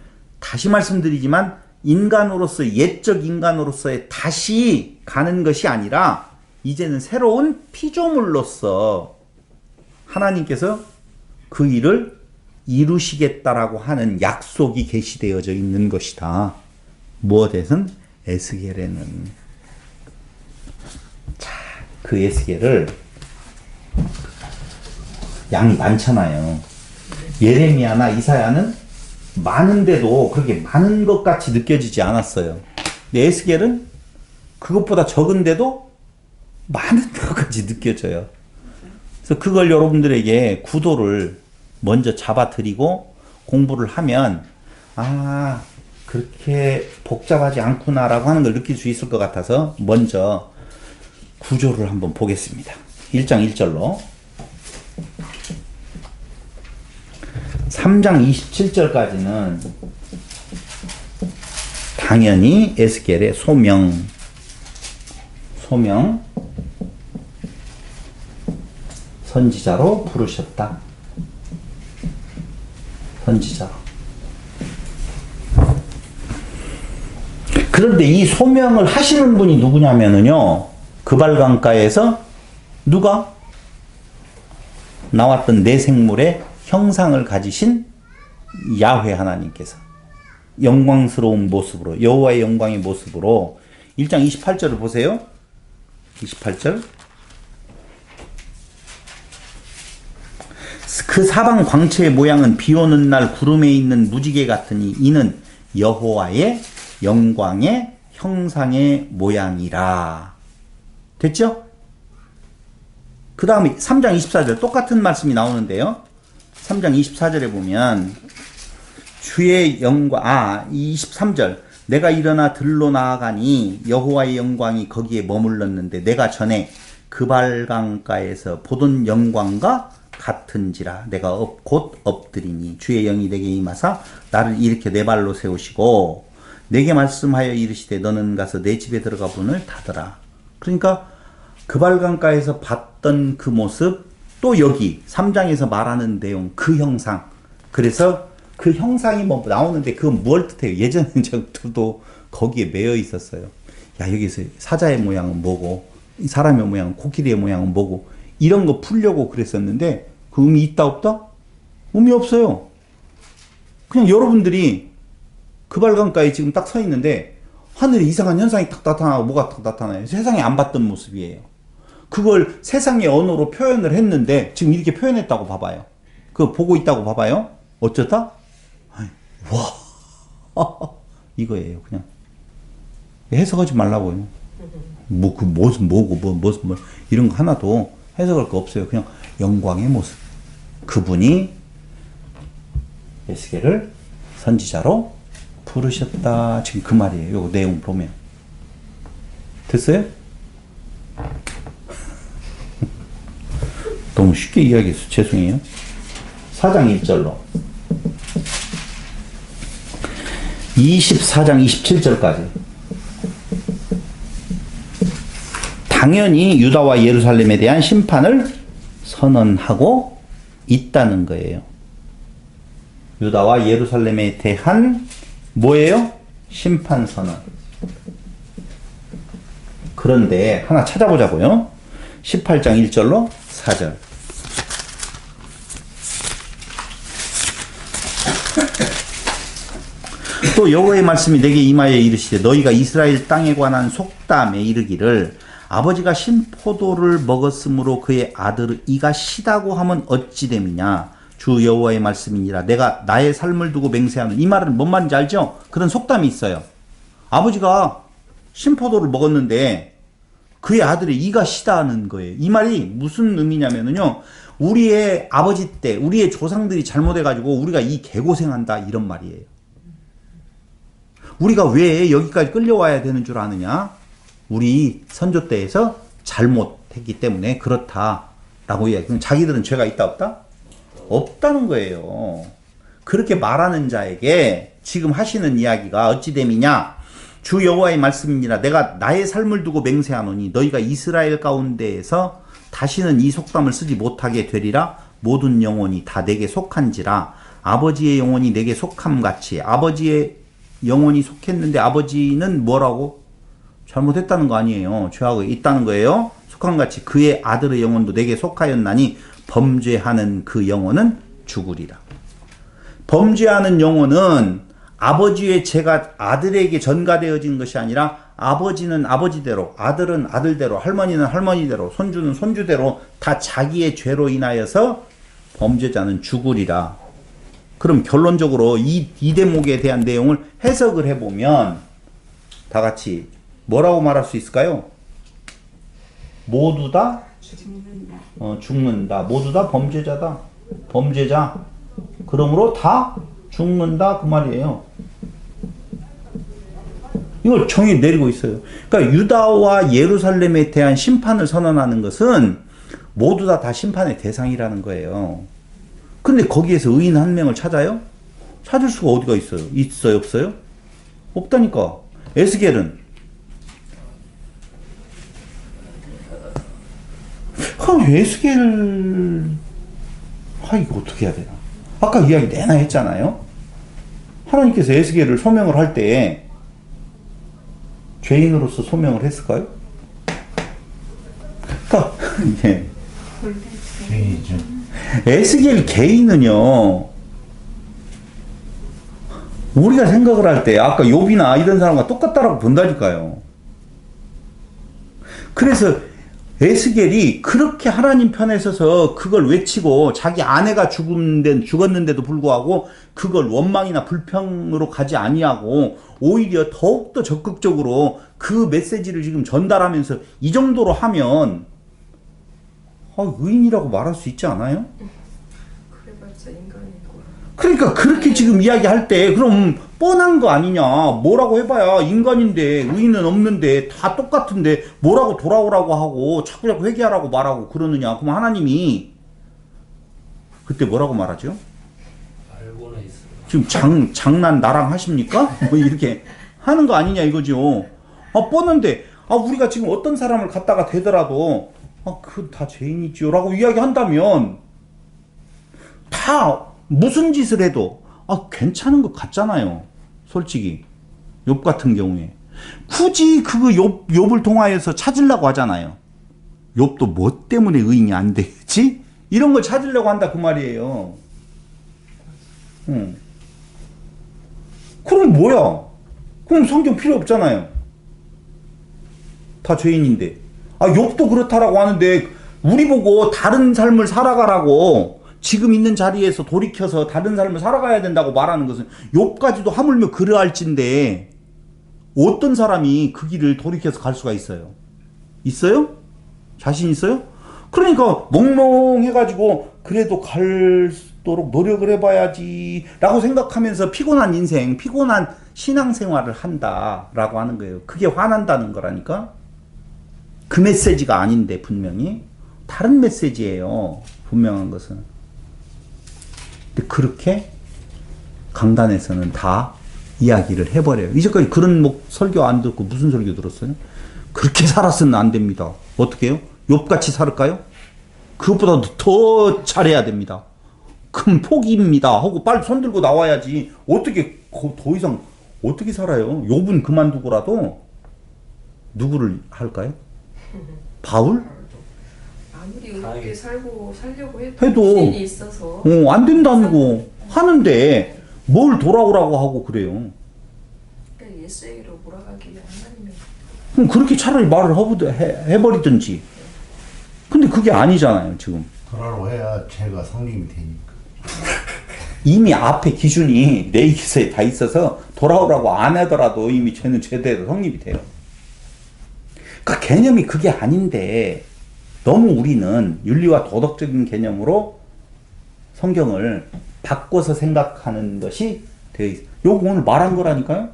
다시 말씀드리지만 인간으로서 옛적 인간으로서의 다시 가는 것이 아니라 이제는 새로운 피조물로서 하나님께서 그 일을 이루시겠다라고 하는 약속이 계시되어져 있는 것이다. 무엇에선 에스겔에는. 자, 그 에스겔을 양이 많잖아요. 예레미야나 이사야는 많은데도 그렇게 많은 것 같이 느껴지지 않았어요. 근데 에스겔은 그것보다 적은데도 많은 것 같이 느껴져요. 그래서 그걸 여러분들에게 구도를 먼저 잡아드리고 공부를 하면 아, 그렇게 복잡하지 않구나라고 하는 걸 느낄 수 있을 것 같아서 먼저 구조를 한번 보겠습니다. 1장 1절로 3장 27절까지는 당연히 에스겔의 소명 선지자로 부르셨다. 선지자로. 그런데 이 소명을 하시는 분이 누구냐면은요, 그발강가에서 누가 나왔던 내 생물의 형상을 가지신 야훼 하나님께서 영광스러운 모습으로, 여호와의 영광의 모습으로 1장 28절을 보세요. 28절. 그 사방 광채의 모양은 비 오는 날 구름에 있는 무지개 같으니 이는 여호와의 영광의 형상의 모양이라. 됐죠? 그 다음에 3장 24절 똑같은 말씀이 나오는데요. 3장 24절에 보면 주의 영광, 23절. 내가 일어나 들로 나아가니 여호와의 영광이 거기에 머물렀는데 내가 전에 그발강가에서 보던 영광과 같은지라. 내가 곧 엎드리니 주의 영이 내게 임하사 나를 일으켜 내 발로 세우시고 내게 말씀하여 이르시되 너는 가서 내 집에 들어가 문을 닫으라. 그러니까 그발강가에서 봤던 그 모습, 또 여기 3장에서 말하는 내용, 그 형상. 그래서 그 형상이 뭐 나오는데 그건 뭘 뜻해요? 예전에 저도 거기에 매여 있었어요. 야, 여기서 사자의 모양은 뭐고, 사람의 모양은, 코끼리의 모양은 뭐고, 이런 거 풀려고 그랬었는데 그 의미 있다 없다? 의미 없어요. 그냥 여러분들이 그발강가에 지금 딱 서 있는데 하늘에 이상한 현상이 딱 나타나고 뭐가 딱 나타나요? 세상에 안 봤던 모습이에요. 그걸 세상의 언어로 표현을 했는데 지금 이렇게 표현했다고 봐봐요. 그거 보고 있다고 봐봐요. 어쩌다? 와, 이거예요. 그냥 해석하지 말라고요. 뭐 그 무슨 뭐고 무슨 이런 거 하나도 해석할 거 없어요. 그냥 영광의 모습. 그분이 에스겔을 선지자로 부르셨다. 지금 그 말이에요. 요거 내용 보면 됐어요? 너무 쉽게 이야기해서 죄송해요. 4장 1절로 24장 27절까지 당연히 유다와 예루살렘에 대한 심판을 선언하고 있다는 거예요. 유다와 예루살렘에 대한 뭐예요? 심판 선언. 그런데 하나 찾아보자고요. 18장 1절로 4절. 또 여호와의 말씀이 내게 임하여 이르시되 너희가 이스라엘 땅에 관한 속담에 이르기를 아버지가 신포도를 먹었으므로 그의 아들 이가 시다고 하면 어찌 됨이냐. 주 여호와의 말씀이니라. 내가 나의 삶을 두고 맹세하는. 이 말은 뭔 말인지 알죠? 그런 속담이 있어요. 아버지가 신포도를 먹었는데 그의 아들의 이가 시다는 거예요. 이 말이 무슨 의미냐면요, 우리의 아버지 때 우리의 조상들이 잘못해가지고 우리가 이 개고생한다, 이런 말이에요. 우리가 왜 여기까지 끌려와야 되는 줄 아느냐? 우리 선조 때에서 잘못했기 때문에 그렇다라고 이야기. 그럼 자기들은 죄가 있다 없다? 없다는 거예요. 그렇게 말하는 자에게 지금 하시는 이야기가 어찌 됨이냐? 주 여호와의 말씀이니라. 내가 나의 삶을 두고 맹세하노니 너희가 이스라엘 가운데에서 다시는 이 속담을 쓰지 못하게 되리라. 모든 영혼이 다 내게 속한지라. 아버지의 영혼이 내게 속함같이 아버지의 영혼이 속했는데 아버지는 뭐라고? 잘못했다는 거 아니에요. 죄하고 있다는 거예요. 속한 같이 그의 아들의 영혼도 내게 속하였나니 범죄하는 그 영혼은 죽으리라. 범죄하는 영혼은 아버지의 죄가 아들에게 전가되어진 것이 아니라 아버지는 아버지대로, 아들은 아들대로, 할머니는 할머니대로, 손주는 손주대로 다 자기의 죄로 인하여서 범죄자는 죽으리라. 그럼 결론적으로 이 대목에 대한 내용을 해석을 해보면 다 같이 뭐라고 말할 수 있을까요? 모두 다 죽는다. 모두 다 범죄자다. 범죄자. 그러므로 다 죽는다 그 말이에요. 이걸 정의 내리고 있어요. 그러니까 유다와 예루살렘에 대한 심판을 선언하는 것은 모두 다 심판의 대상이라는 거예요. 근데 거기에서 의인 한 명을 찾아요? 찾을 수가 어디가 있어요? 있어요? 없어요? 없다니까. 에스겔은 에스겔 이거 어떻게 해야 되나? 아까 이야기 내나 했잖아요. 하나님께서 에스겔을 소명을 할 때 죄인으로서 소명을 했을까요? 그러니까 예. 죄인이죠. 에스겔 개인은요, 우리가 생각을 할 때 아까 욥이나 이런 사람과 똑같다라고 본다니까요. 그래서 에스겔이 그렇게 하나님 편에 서서 그걸 외치고 자기 아내가 죽었는데도 불구하고 그걸 원망이나 불평으로 가지 아니하고 오히려 더욱더 적극적으로 그 메시지를 지금 전달하면서 이 정도로 하면 의인이라고 말할 수 있지 않아요? 그래봤자 인간이고. 그러니까 그렇게 지금 이야기할 때 그럼 뻔한 거 아니냐. 뭐라고 해봐야 인간인데 의인은 없는데 다 똑같은데 뭐라고 돌아오라고 하고 자꾸 회개하라고 말하고 그러느냐. 그럼 하나님이 그때 뭐라고 말하죠? 알고는 있어요. 지금 장난 나랑 하십니까? 뭐 이렇게 하는 거 아니냐 이거죠. 뻔한데 우리가 지금 어떤 사람을 갖다가 대더라도 그건 다 죄인이지요 라고 이야기한다면 다 무슨 짓을 해도 괜찮은 것 같잖아요. 솔직히 욥 같은 경우에 굳이 그거 욥을 통하여서 찾으려고 하잖아요. 욥도 뭐 때문에 의인이 안 되지? 이런 걸 찾으려고 한다 그 말이에요. 그럼 뭐야? 그럼 성경 필요 없잖아요. 다 죄인인데. 욥도 그렇다라고 하는데 우리 보고 다른 삶을 살아가라고 지금 있는 자리에서 돌이켜서 다른 삶을 살아가야 된다고 말하는 것은 욥까지도 하물며 그러할진데 어떤 사람이 그 길을 돌이켜서 갈 수가 있어요? 있어요? 자신 있어요? 그러니까 몽롱해가지고 그래도 갈도록 노력을 해봐야지 라고 생각하면서 피곤한 인생, 피곤한 신앙생활을 한다라고 하는 거예요. 그게 화난다는 거라니까. 그 메시지가 아닌데 분명히 다른 메시지예요. 분명한 것은. 근데 그렇게 강단에서는 다 이야기를 해버려요. 이제까지 그런 설교 안 듣고 무슨 설교 들었어요? 그렇게 살았으면 안 됩니다. 어떻게 해요? 욥같이 살을까요? 그것보다도 더 잘해야 됩니다. 그럼 포기입니다 하고 빨리 손 들고 나와야지. 어떻게 더 이상 어떻게 살아요? 욥은 그만두고라도 누구를 할까요? 바울? 아무리 의롭게 살려고 해도 해도 신이 있어서 안 된다고 하는데 뭘 돌아오라고 하고 그래요. 그러니까 예수에게로 몰아가기 위한 하나님의. 그럼 그렇게 차라리 말을 해버리든지. 근데 그게 아니잖아요 지금. 그러라고 해야 죄가 성립이 되니까. 이미 앞에 기준이 레위기서에 다 있어서 돌아오라고 안 하더라도 이미 죄는 죄대로 성립이 돼요. 그러니까 개념이 그게 아닌데 너무 우리는 윤리와 도덕적인 개념으로 성경을 바꿔서 생각하는 것이 되어 있어요. 요거 오늘 말한 거라니까요.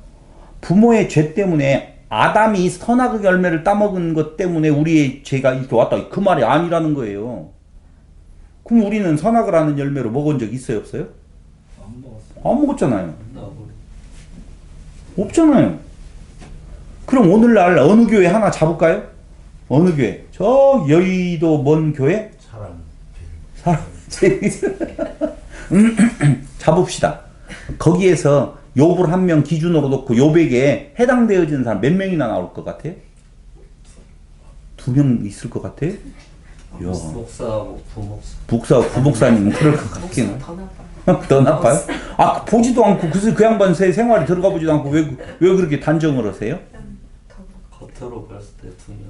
부모의 죄 때문에 아담이 선악의 열매를 따먹은 것 때문에 우리의 죄가 이렇게 왔다. 그 말이 아니라는 거예요. 그럼 우리는 선악을 하는 열매로 먹은 적 있어요? 없어요? 안 먹었어요. 안 먹었잖아요. 나버리. 없잖아요. 그럼 오늘날 어느 교회 하나 잡을까요? 어느 교회? 저 여의도 먼 교회? 사람 잡읍시다. 거기에서 욥을 한 명 기준으로 놓고 욥에게 해당되어지는 사람 몇 명이나 나올 것 같아요? 2명 있을 것 같아요? 야. 목사하고 부목사. 부목사님은 그럴 것 같긴 해. 목사는 더 나빠요. 더 나빠요? 아, 보지도 않고 그 양반 생활에 들어가 보지도 않고 왜 그렇게 단정을 하세요? 겉으로 봤을 때 2명.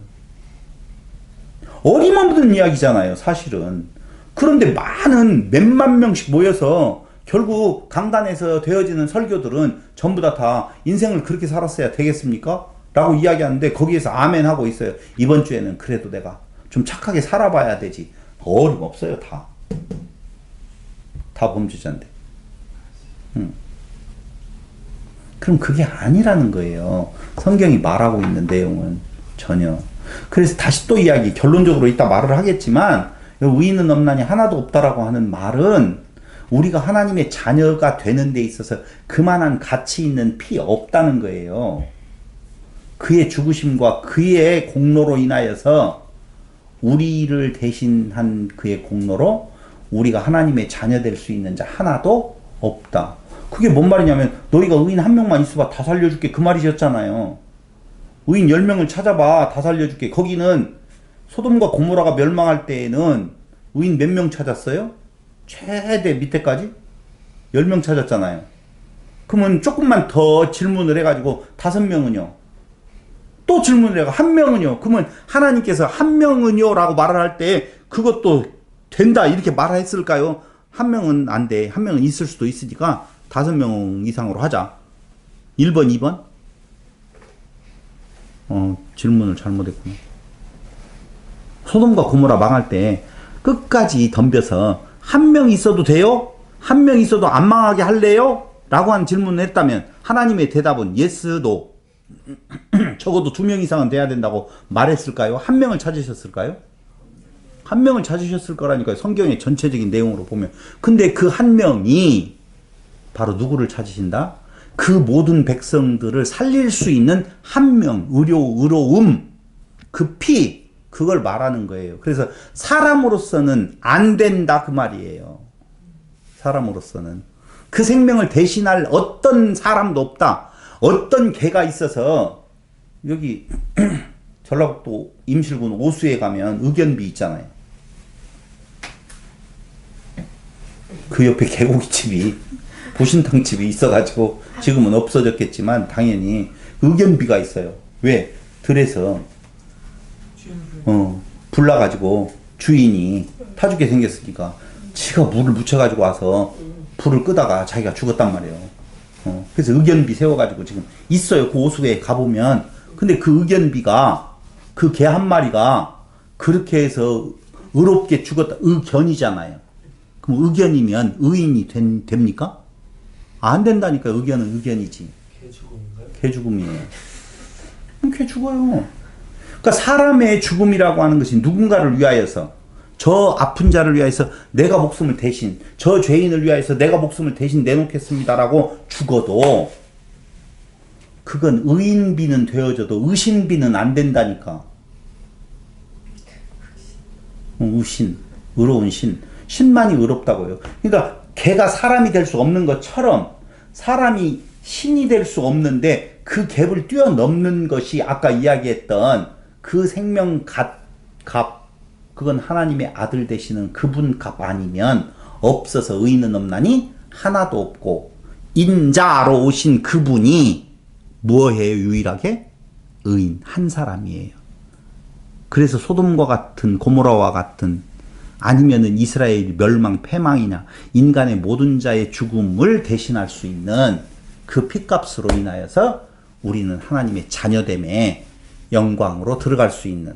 어림없는 이야기잖아요, 사실은. 그런데 많은 몇만 명씩 모여서 결국 강단에서 되어지는 설교들은 전부 다 인생을 그렇게 살았어야 되겠습니까? 라고 이야기하는데 거기에서 아멘 하고 있어요. 이번 주에는 그래도 내가 좀 착하게 살아봐야 되지. 어림없어요, 다. 다 범죄자인데. 그럼 그게 아니라는 거예요. 성경이 말하고 있는 내용은 전혀. 그래서 다시 또 이야기, 결론적으로 이따 말을 하겠지만, 의인은 없나니 하나도 없다라고 하는 말은 우리가 하나님의 자녀가 되는 데 있어서 그만한 가치 있는 피 없다는 거예요. 그의 죽으심과 그의 공로로 인하여서 우리를 대신한 그의 공로로 우리가 하나님의 자녀 될 수 있는 자 하나도 없다. 그게 뭔 말이냐면 너희가 의인 한 명만 있어봐 다 살려줄게 그 말이셨잖아요. 의인 10명을 찾아봐 다 살려줄게. 거기는 소돔과 고모라가 멸망할 때에는 의인 몇 명 찾았어요? 최대 밑에까지 10명 찾았잖아요. 그러면 조금만 더 질문을 해가지고 5명은요? 또 질문을 해가 1명은요? 그러면 하나님께서 1명은요? 라고 말을 할 때 그것도 된다 이렇게 말했을까요? 1명은 안 돼. 1명은 있을 수도 있으니까 5명 이상으로 하자. 1번, 2번? 질문을 잘못했구나. 소돔과 고모라 망할 때 끝까지 덤벼서 1명 있어도 돼요? 1명 있어도 안 망하게 할래요? 라고 한 질문을 했다면 하나님의 대답은 yes, no. 적어도 2명 이상은 돼야 된다고 말했을까요? 1명을 찾으셨을까요? 1명을 찾으셨을 거라니까요. 성경의 전체적인 내용으로 보면. 근데 그 1명이 바로 누구를 찾으신다? 그 모든 백성들을 살릴 수 있는 1명, 의로움, 그 피, 그걸 말하는 거예요. 그래서 사람으로서는 안 된다 그 말이에요. 사람으로서는. 그 생명을 대신할 어떤 사람도 없다. 어떤 개가 있어서 여기 전라북도 임실군 오수에 가면 의견비 있잖아요. 그 옆에 개고기집이 보신탕집이 있어가지고 지금은 없어졌겠지만 당연히 의견비가 있어요. 왜? 들에서 불나가지고 주인이 타죽게 생겼으니까 지가 물을 묻혀가지고 와서 불을 끄다가 자기가 죽었단 말이에요. 그래서 의견비 세워가지고 지금 있어요. 그 오수에 가보면. 근데 그 의견비가 그 개 한 마리가 그렇게 해서 의롭게 죽었다. 의견이잖아요. 그럼 의견이면 의인이 됩니까? 안 된다니까. 의견은 의견이지. 개 죽음인가요? 개 죽음이에요. 개 죽어요. 그러니까 사람의 죽음이라고 하는 것이 누군가를 위하여서 저 아픈 자를 위하여서 내가 목숨을 대신 저 죄인을 위하여서 내가 목숨을 대신 내놓겠습니다라고 죽어도 그건 의인비는 되어져도 의신비는 안 된다니까. 의신, 의로운 신. 신만이 의롭다고요. 그러니까 개가 사람이 될 수 없는 것처럼 사람이 신이 될 수 없는데 그 갭을 뛰어넘는 것이 아까 이야기했던 그 생명 값, 그건 하나님의 아들 되시는 그분 값 아니면 없어서 의인은 없나니 하나도 없고 인자로 오신 그분이 뭐예요? 유일하게? 의인 한 사람이에요. 그래서 소돔과 같은 고모라와 같은 아니면은 이스라엘 멸망 패망이냐 인간의 모든 자의 죽음을 대신할 수 있는 그 피값으로 인하여서 우리는 하나님의 자녀됨에 영광으로 들어갈 수 있는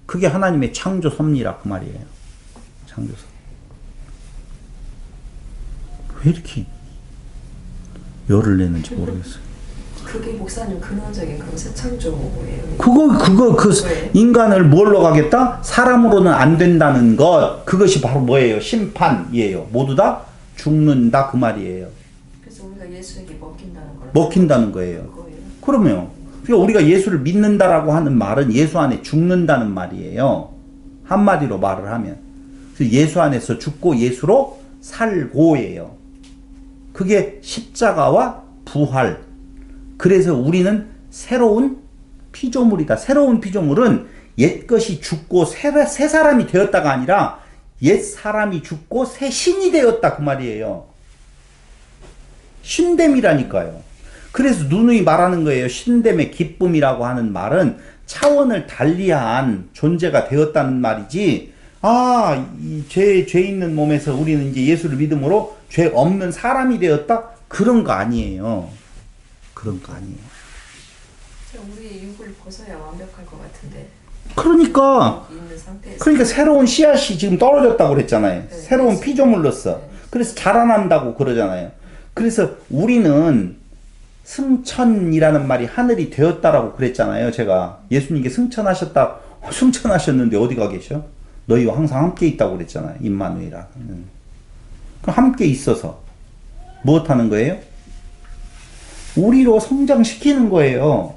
그게 하나님의 창조 섭리라 그 말이에요. 창조섭. 왜 이렇게 열을 내는지 모르겠어요. 그게 목사님 근원적인 그런 새 창조예요. 그 네. 인간을 뭘로 가겠다? 사람으로는 안 된다는 것. 그것이 바로 뭐예요? 심판이에요. 모두 다 죽는다 그 말이에요. 그래서 우리가 예수에게 먹힌다는 걸. 먹힌다는 거예요. 그러면 그러니까 우리가 예수를 믿는다라고 하는 말은 예수 안에 죽는다는 말이에요. 한마디로 말을 하면. 그래서 예수 안에서 죽고 예수로 살고예요. 그게 십자가와 부활. 그래서 우리는 새로운 피조물이다. 새로운 피조물은 옛것이 죽고 새 사람이 되었다가 아니라 옛 사람이 죽고 새 신이 되었다 그 말이에요. 신됨이라니까요. 그래서 누누이 말하는 거예요. 신됨의 기쁨이라고 하는 말은 차원을 달리한 존재가 되었다는 말이지. 죄 있는 몸에서 우리는 이제 예수를 믿음으로 죄 없는 사람이 되었다? 그런 거 아니에요. 그런 거 아니에요. 우리의 육을 벗어야 완벽할 것 같은데. 그러니까 있는 상태에서. 그러니까 새로운 씨앗이 지금 떨어졌다고 그랬잖아요. 네, 새로운 피조물로서. 네. 그래서 자라난다고 그러잖아요. 그래서 우리는 승천이라는 말이 하늘이 되었다라고 그랬잖아요. 제가 예수님께 승천하셨는데 어디 가 계셔? 너희와 항상 함께 있다고 그랬잖아요. 임마누엘아. 그럼 함께 있어서 무엇 하는 거예요? 우리로 성장시키는 거예요.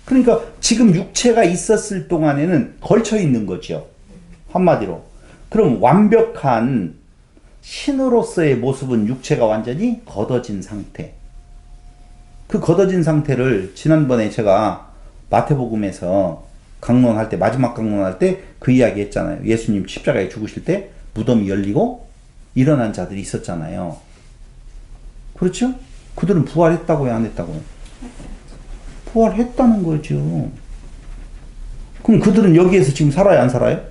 그러니까 지금 육체가 있었을 동안에는 걸쳐 있는 거죠. 한마디로. 그럼 완벽한 신으로서의 모습은 육체가 완전히 걷어진 상태. 그 걷어진 상태를 지난번에 제가 마태복음에서 강론할 때, 마지막 강론할 때 그 이야기 했잖아요. 예수님 십자가에 죽으실 때 무덤이 열리고 일어난 자들이 있었잖아요. 그렇죠? 그들은 부활했다고요, 안 했다고요? 부활했다는 거죠. 그럼 그들은 여기에서 지금 살아요, 안 살아요?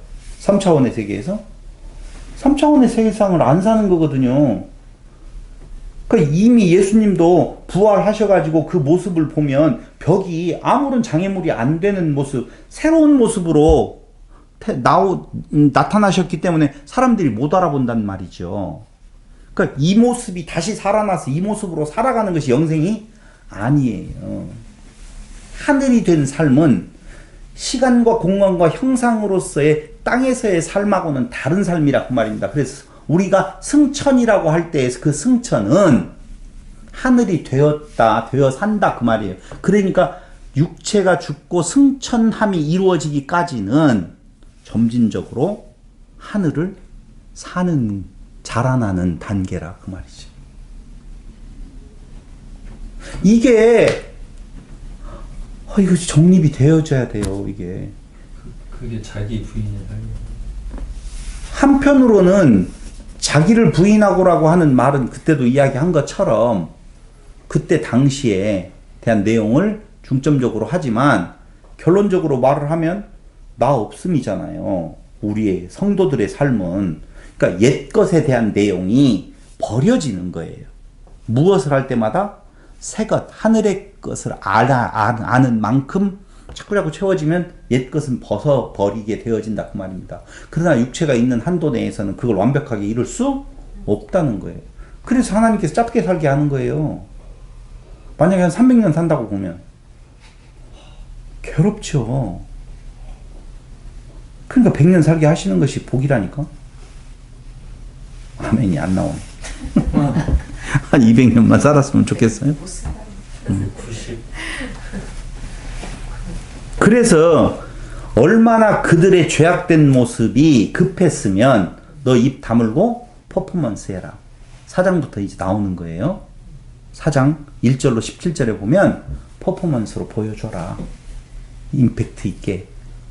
3차원의 세계에서? 3차원의 세상을 안 사는 거거든요. 그러니까 이미 예수님도 부활하셔가지고 그 모습을 보면 벽이 아무런 장애물이 안 되는 모습, 새로운 모습으로 나타나셨기 때문에 사람들이 못 알아본단 말이죠. 그러니까 이 모습이 다시 살아나서 이 모습으로 살아가는 것이 영생이 아니에요. 하늘이 된 삶은 시간과 공간과 형상으로서의 땅에서의 삶하고는 다른 삶이라 그 말입니다. 그래서 우리가 승천이라고 할 때 그 승천은 하늘이 되었다, 되어 산다 그 말이에요. 그러니까 육체가 죽고 승천함이 이루어지기까지는 점진적으로 하늘을 사는, 자라나는 단계라 그 말이죠. 이게 이거 정립이 되어져야 돼요. 이게 그게 자기 부인을 하려고. 한편으로는 자기를 부인하고라고 하는 말은 그때도 이야기한 것처럼 그때 당시에 대한 내용을 중점적으로 하지만 결론적으로 말을 하면 나 없음이잖아요. 우리의 성도들의 삶은. 그러니까 옛 것에 대한 내용이 버려지는 거예요. 무엇을 할 때마다 새 것, 하늘의 것을 아는 만큼 자꾸자꾸 채워지면 옛 것은 벗어버리게 되어진다 그 말입니다. 그러나 육체가 있는 한도 내에서는 그걸 완벽하게 이룰 수 없다는 거예요. 그래서 하나님께서 짧게 살게 하는 거예요. 만약에 한 300년 산다고 보면 괴롭죠. 그러니까 100년 살게 하시는 것이 복이라니까. 아멘이 안 나오네. 한 200년만 살았으면 좋겠어요. 90. 그래서 얼마나 그들의 죄악된 모습이 급했으면 너 입 다물고 퍼포먼스 해라. 4장부터 이제 나오는 거예요. 4장 1절로 17절에 보면 퍼포먼스로 보여줘라. 임팩트 있게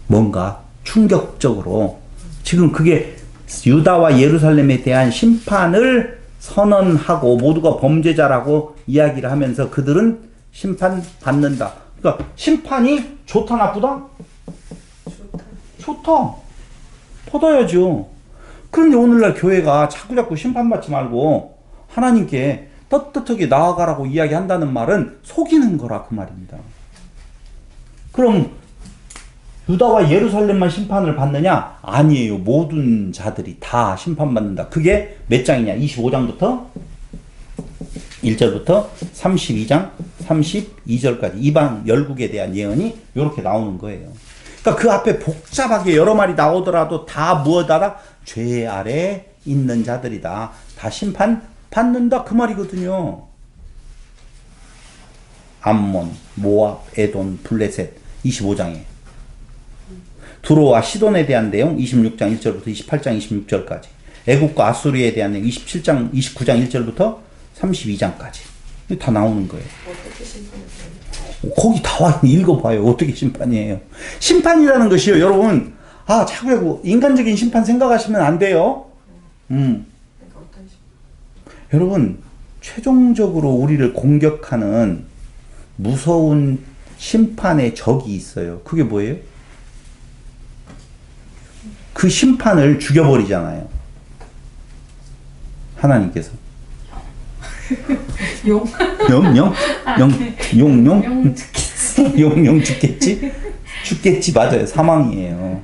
뭔가 충격적으로. 지금 그게 유다와 예루살렘에 대한 심판을 선언하고 모두가 범죄자라고 이야기를 하면서 그들은 심판받는다. 그러니까 심판이 좋다 나쁘다? 좋다. 받아야죠. 그런데 오늘날 교회가 자꾸자꾸 심판받지 말고 하나님께 떳떳하게 나아가라고 이야기한다는 말은 속이는 거라 그 말입니다. 그럼 유다와 예루살렘만 심판을 받느냐? 아니에요. 모든 자들이 다 심판받는다. 그게 몇 장이냐? 25장부터 1절부터 32장 32절까지 이방 열국에 대한 예언이 이렇게 나오는 거예요. 그러니까 그 앞에 복잡하게 여러 말이 나오더라도 다 무엇하다? 죄 아래 있는 자들이다. 다 심판받는다 그 말이거든요. 암몬, 모압, 에돔, 블레셋 25장에 두로와 시돈에 대한 내용 26장 1절부터 28장 26절까지 애국과 아수리에 대한 내용 29장 1절부터 32장까지 다 나오는 거예요. 어떻게 심판을 거기 다 와 읽어봐요. 어떻게 심판이에요. 심판이라는 것이요. 여러분 자꾸 인간적인 심판 생각하시면 안 돼요. 그러니까 어떤 심판? 여러분 최종적으로 우리를 공격하는 무서운 심판의 적이 있어요. 그게 뭐예요? 그 심판을 죽여버리잖아요. 하나님께서. 용? 용? 용? 용 죽겠지. 용 죽겠지? 죽겠지 맞아요. 사망이에요.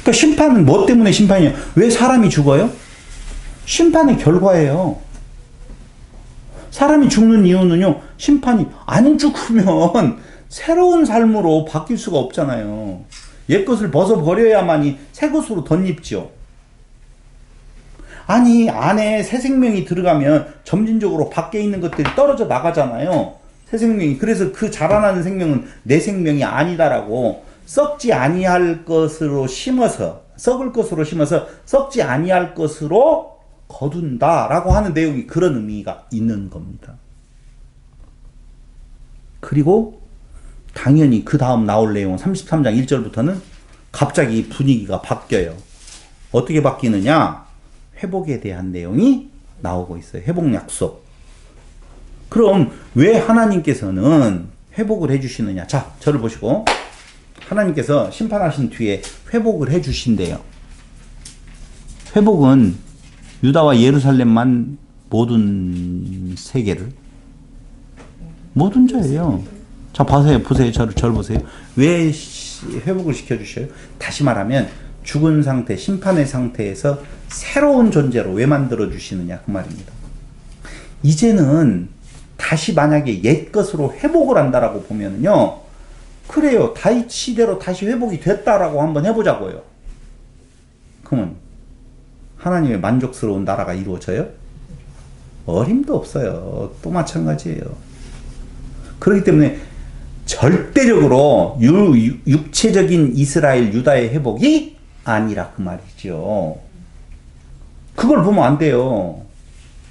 그러니까 심판은 뭐 때문에 심판이에요? 왜 사람이 죽어요? 심판의 결과예요. 사람이 죽는 이유는요. 심판이 안 죽으면 새로운 삶으로 바뀔 수가 없잖아요. 옛 것을 벗어버려야만이 새 것으로 덧입죠. 아니 안에 새 생명이 들어가면 점진적으로 밖에 있는 것들이 떨어져 나가잖아요. 새 생명이. 그래서 그 자라나는 생명은 내 생명이 아니다라고 썩지 아니할 것으로 심어서 썩을 것으로 심어서 썩지 아니할 것으로 거둔다라고 하는 내용이 그런 의미가 있는 겁니다. 그리고 당연히 그 다음 나올 내용은 33장 1절부터는 갑자기 분위기가 바뀌어요. 어떻게 바뀌느냐? 회복에 대한 내용이 나오고 있어요. 회복 약속. 그럼 왜 하나님께서는 회복을 해주시느냐? 자, 저를 보시고 하나님께서 심판하신 뒤에 회복을 해주신대요. 회복은 유다와 예루살렘만 모든 세계를 모든 자예요. 자, 보세요. 저를 보세요. 왜 회복을 시켜주셔요? 다시 말하면 죽은 상태, 심판의 상태에서 새로운 존재로 왜 만들어주시느냐 그 말입니다. 이제는 다시 만약에 옛 것으로 회복을 한다라고 보면은요. 그래요. 다윗 시대로 다시 회복이 됐다라고 한번 해보자고요. 그러면 하나님의 만족스러운 나라가 이루어져요? 어림도 없어요. 또 마찬가지예요. 그렇기 때문에 절대적으로 육체적인 이스라엘 유다의 회복이 아니라 그 말이죠. 그걸 보면 안 돼요.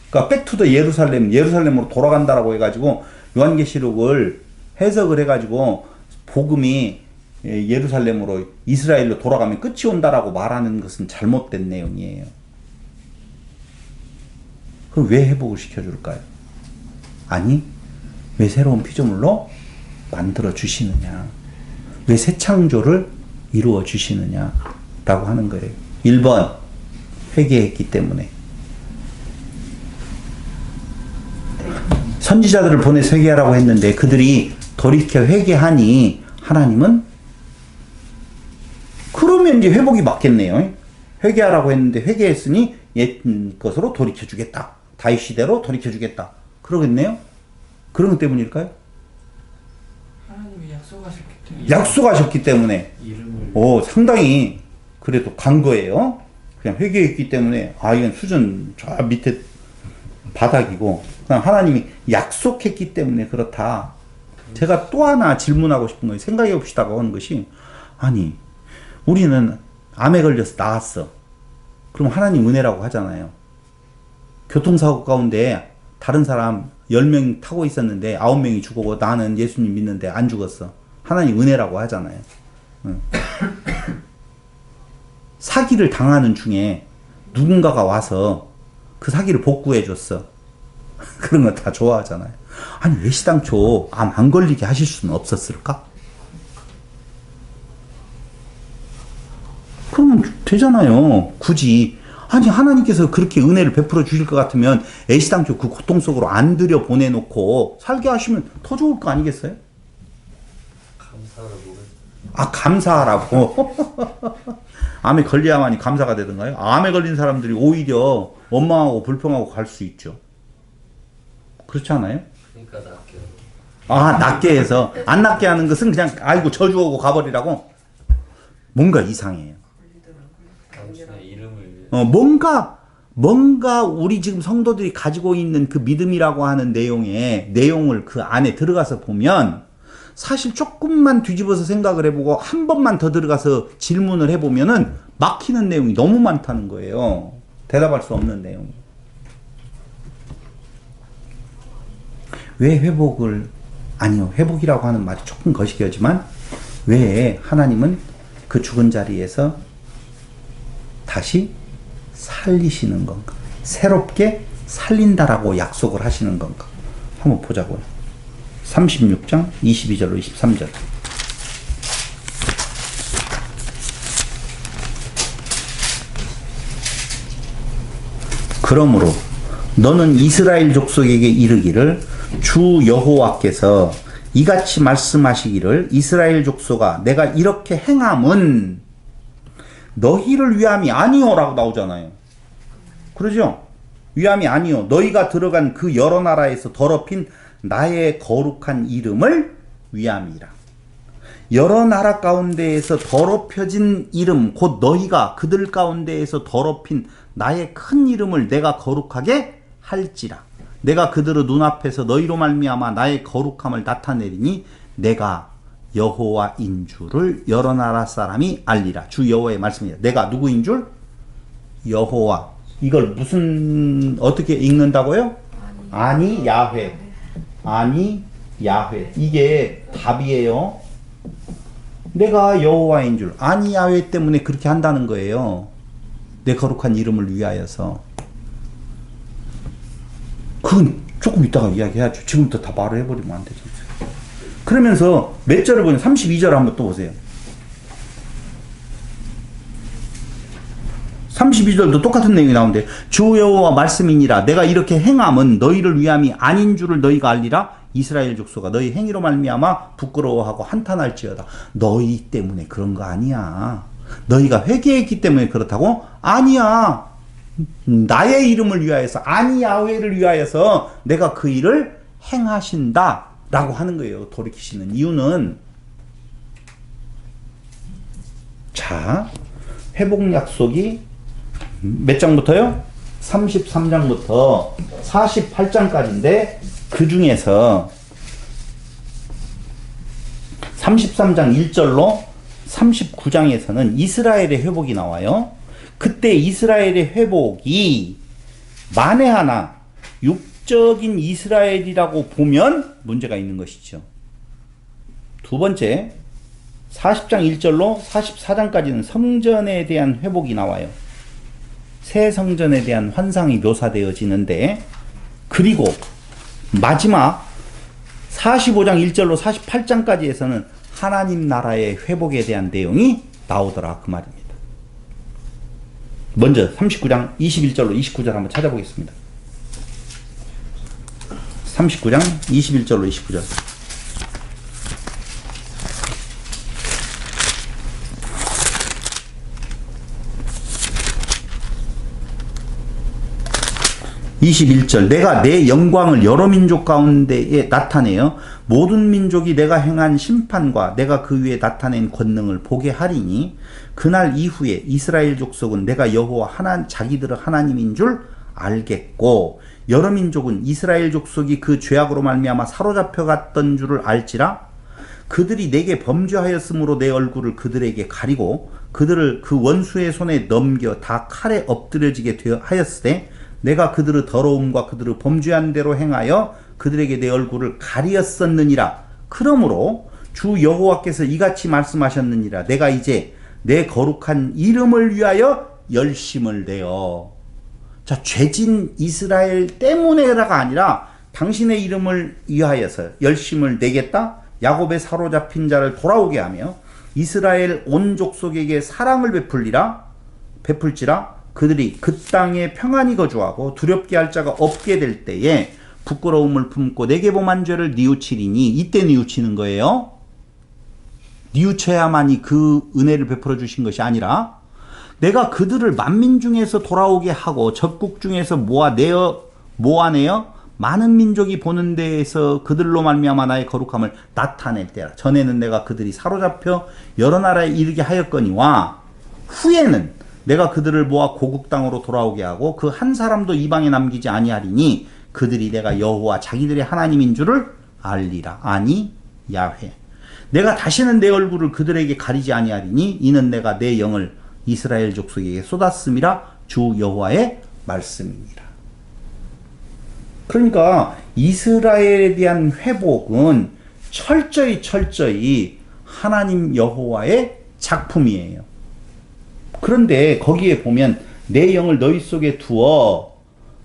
그러니까 백투더 예루살렘으로 돌아간다라고 해가지고 요한계시록을 해석을 해가지고 복음이 예루살렘으로 이스라엘로 돌아가면 끝이 온다라고 말하는 것은 잘못된 내용이에요. 그럼 왜 회복을 시켜줄까요? 아니 왜 새로운 피조물로 만들어 주시느냐, 왜 새 창조를 이루어 주시느냐 라고 하는 거예요. 1번 회개했기 때문에. 선지자들을 보내서 회개하라고 했는데 그들이 돌이켜 회개하니 하나님은 그러면 이제 회복이 맞겠네요. 회개하라고 했는데 회개했으니 옛 것으로 돌이켜 주겠다. 다윗 시대로 돌이켜 주겠다. 그러겠네요. 그런 것 때문일까요? 하나님이 약속하셨기 때문에. 약속하셨기 때문에. 이름을. 상당히 그래도 간 거예요. 그냥 회개했기 때문에 이건 수준 저 밑에 바닥이고 그냥 하나님이 약속했기 때문에 그렇다. 제가 또 하나 질문하고 싶은 거예요. 생각해 봅시다고 하는 것이, 아니 우리는 암에 걸려서 나았어. 그럼 하나님 은혜라고 하잖아요. 교통사고 가운데 다른 사람 10명 타고 있었는데 9명이 죽고 나는 예수님 믿는데 안 죽었어. 하나님 은혜라고 하잖아요. 사기를 당하는 중에 누군가가 와서 그 사기를 복구해 줬어. 그런 거 다 좋아하잖아요. 아니 왜 시당초 암 안 걸리게 하실 수는 없었을까? 그러면 되잖아요. 굳이. 아니 하나님께서 그렇게 은혜를 베풀어 주실 것 같으면 애시당초 그 고통 속으로 안 들여 보내놓고 살게 하시면 더 좋을 거 아니겠어요? 감사하라고. 감사하라고. 암에 걸려야만이 감사가 되던가요? 암에 걸린 사람들이 오히려 원망하고 불평하고 갈 수 있죠. 그렇지 않아요? 그러니까 낫게. 낫게 해서. 안 낫게 하는 것은 그냥 아이고 저주하고 가버리라고. 뭔가 이상해요. 당신의 이름을. 뭔가 우리 지금 성도들이 가지고 있는 그 믿음이라고 하는 내용을 그 안에 들어가서 보면 사실 조금만 뒤집어서 생각을 해보고 한 번만 더 들어가서 질문을 해보면은 막히는 내용이 너무 많다는 거예요. 대답할 수 없는 내용. 왜 회복을, 아니요, 회복이라고 하는 말이 조금 거시기하지만 왜 하나님은 그 죽은 자리에서 다시 살리시는 건가? 새롭게 살린다라고 약속을 하시는 건가? 한번 보자고요. 36장 22절로 23절. 그러므로 너는 이스라엘 족속에게 이르기를 주 여호와께서 이같이 말씀하시기를 이스라엘 족속아 내가 이렇게 행함은 너희를 위함이 아니오라고 나오잖아요. 그러죠? 위함이 아니오. 너희가 들어간 그 여러 나라에서 더럽힌 나의 거룩한 이름을 위함이라. 여러 나라 가운데에서 더럽혀진 이름 곧 너희가 그들 가운데에서 더럽힌 나의 큰 이름을 내가 거룩하게 할지라. 내가 그들의 눈앞에서 너희로 말미암아 나의 거룩함을 나타내리니 내가 여호와인 줄을 여러 나라 사람이 알리라. 주 여호와의 말씀이다. 내가 누구인 줄? 여호와. 이걸 무슨 어떻게 읽는다고요? 아니 야훼. 아니 야훼. 이게 답이에요. 내가 여호와인 줄. 아니 야훼 때문에 그렇게 한다는 거예요. 내 거룩한 이름을 위하여서. 그건 조금 이따가 이야기해야죠. 지금부터 다 말을 해버리면 안 되죠. 그러면서 몇 절을 보냐? 32절 한번 또 보세요. 32절도 똑같은 내용이 나오는데 주 여호와 말씀이니라 내가 이렇게 행함은 너희를 위함이 아닌 줄을 너희가 알리라. 이스라엘 족속아 너희 행위로 말미암아 부끄러워하고 한탄할지어다. 너희 때문에 그런 거 아니야. 너희가 회개했기 때문에 그렇다고? 아니야. 나의 이름을 위하여서 아니 야훼를 위하여서 내가 그 일을 행하신다 라고 하는 거예요. 돌이키시는 이유는 자 회복 약속이 몇 장부터요? 33장부터 48장까지인데 그 중에서 33장 1절로 39장에서는 이스라엘의 회복이 나와요. 그때 이스라엘의 회복이 만에 하나 육적인 이스라엘이라고 보면 문제가 있는 것이죠. 두 번째 40장 1절로 44장까지는 성전에 대한 회복이 나와요. 새 성전에 대한 환상이 묘사되어지는데 그리고 마지막 45장 1절로 48장까지에서는 하나님 나라의 회복에 대한 내용이 나오더라 그 말입니다. 먼저 39장 21절로 29절 한번 찾아보겠습니다. 39장 21절로 29절. (21절) 내가 내 영광을 여러 민족 가운데에 나타내어 모든 민족이 내가 행한 심판과 내가 그 위에 나타낸 권능을 보게 하리니 그날 이후에 이스라엘 족속은 내가 여호와 자기들의 하나님인 줄 알겠고 여러 민족은 이스라엘 족속이 그 죄악으로 말미암아 사로잡혀 갔던 줄을 알지라. 그들이 내게 범죄하였으므로 내 얼굴을 그들에게 가리고 그들을 그 원수의 손에 넘겨 다 칼에 엎드려지게 하였으되 내가 그들의 더러움과 그들의 범죄한 대로 행하여 그들에게 내 얼굴을 가리었었느니라. 그러므로 주 여호와께서 이같이 말씀하셨느니라. 내가 이제 내 거룩한 이름을 위하여 열심을 내어. 자, 죄진 이스라엘 때문에가 아니라 당신의 이름을 위하여서 열심을 내겠다. 야곱의 사로잡힌 자를 돌아오게 하며 이스라엘 온 족속에게 사랑을 베풀지라. 그들이 그 땅에 평안히 거주하고 두렵게 할 자가 없게 될 때에 부끄러움을 품고 내게 범한 죄를 뉘우치리니. 이때 뉘우치는 거예요. 뉘우쳐야만이 그 은혜를 베풀어 주신 것이 아니라 내가 그들을 만민 중에서 돌아오게 하고 적국 중에서 모아내어 많은 민족이 보는 데에서 그들로 말미암아 나의 거룩함을 나타낼 때라. 전에는 내가 그들이 사로잡혀 여러 나라에 이르게 하였거니와 후에는 내가 그들을 모아 고국 땅으로 돌아오게 하고 그 한 사람도 이방에 남기지 아니하리니 그들이 내가 여호와 자기들의 하나님인 줄을 알리라. 아니 야훼. 내가 다시는 내 얼굴을 그들에게 가리지 아니하리니 이는 내가 내 영을 이스라엘 족속에게 쏟았음이라. 주 여호와의 말씀이니라. 그러니까 이스라엘에 대한 회복은 철저히 하나님 여호와의 작품이에요. 그런데 거기에 보면 내 영을 너희 속에 두어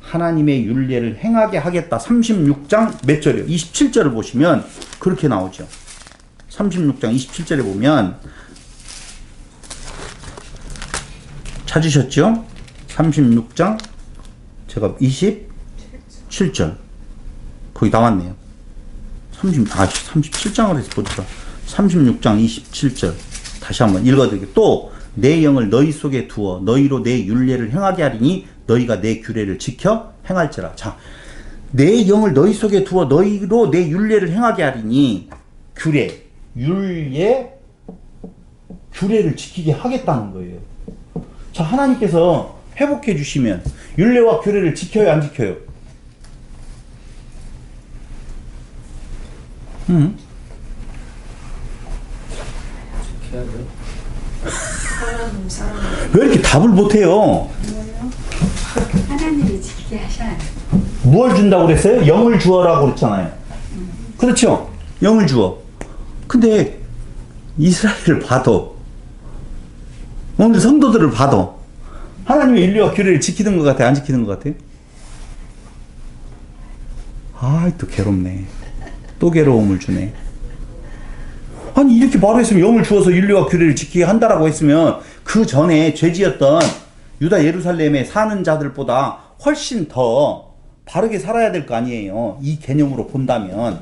하나님의 율례를 행하게 하겠다. 36장 몇 절이요? 27절을 보시면 그렇게 나오죠. 36장 27절에 보면 찾으셨죠? 36장 제가 27절 거기 나왔네요. 37장을 해서 보니까 36장 27절 다시 한번 읽어드릴게요. 또 내 영을 너희 속에 두어 너희로 내 율례를 행하게 하리니 너희가 내 규례를 지켜 행할지라. 자, 내 영을 너희 속에 두어 너희로 내 율례를 행하게 하리니 규례, 율례, 규례를 지키게 하겠다는 거예요. 자, 하나님께서 회복해 주시면 율례와 규례를 지켜요, 안 지켜요? 지켜야죠. 사람 왜 이렇게 답을 못해요? 뭐요? 하나님이 지키게 하셔야 돼요. 뭘 준다고 그랬어요? 영을 주어라고 그랬잖아요. 그렇죠? 영을 주어. 근데 이스라엘을 봐도 오늘 성도들을 봐도 하나님의 율례와 규례를 지키는 것 같아요? 안 지키는 것 같아요? 아, 또 괴롭네. 또 괴로움을 주네. 아니 이렇게 말했으면 영을 주어서 율례와 규례를 지키게 한다라고 했으면 그 전에 죄지었던 유다 예루살렘에 사는 자들보다 훨씬 더 바르게 살아야 될 거 아니에요. 이 개념으로 본다면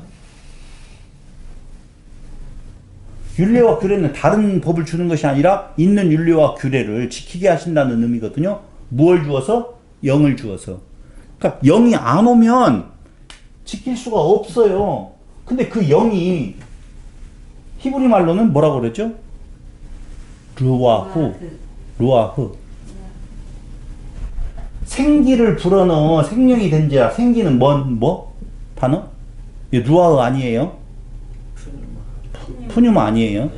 율례와 규례는 다른 법을 주는 것이 아니라 있는 율례와 규례를 지키게 하신다는 의미거든요. 무엇을 주어서? 영을 주어서. 그러니까 영이 안 오면 지킬 수가 없어요. 근데 그 영이 히브리 말로는 뭐라고 그랬죠? 루아흐. 생기를 불어넣어 생명이 된 자. 생기는 뭐? 단어? 루아흐 아니에요? 푸뉴마 아니에요?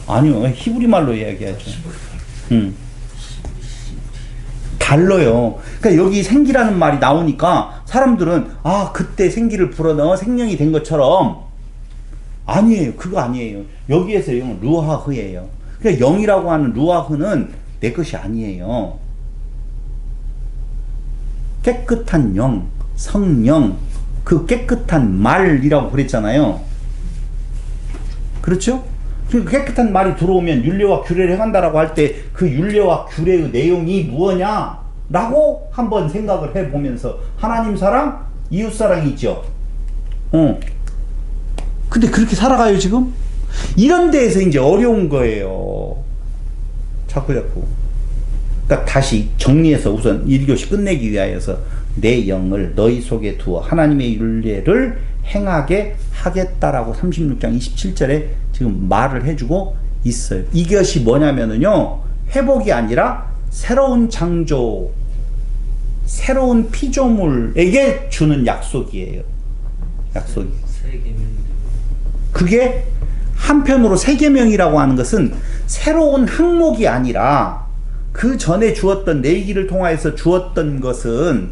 아니요. 히브리 말로 이야기하죠. 달라요. 그러니까 여기 생기라는 말이 나오니까 사람들은 아, 그때 생기를 불어넣어 생명이 된 것처럼 아니에요. 그거 아니에요. 여기에서 영은 루아흐예요. 그러니까 영이라고 하는 루아흐는 내 것이 아니에요. 깨끗한 영, 성령, 그 깨끗한 말이라고 그랬잖아요. 그렇죠? 그 깨끗한 말이 들어오면 율례와 규례를 행한다라고 할 때 그 율례와 규례의 내용이 무엇냐라고 한번 생각을 해보면서 하나님 사랑, 이웃 사랑이 있죠. 근데 그렇게 살아가요 지금? 이런 데에서 이제 어려운 거예요. 자꾸. 그러니까 다시 정리해서 우선 1교시 끝내기 위하여서 내 영을 너희 속에 두어 하나님의 율례를 행하게 하겠다라고 36장 27절에 지금 말을 해주고 있어요. 이것이 뭐냐면은요, 회복이 아니라 새로운 창조, 새로운 피조물에게 주는 약속이에요. 약속이. 그게 한편으로 세계명이라고 하는 것은 새로운 항목이 아니라 그 전에 주었던 내기를 통하여서 주었던 것은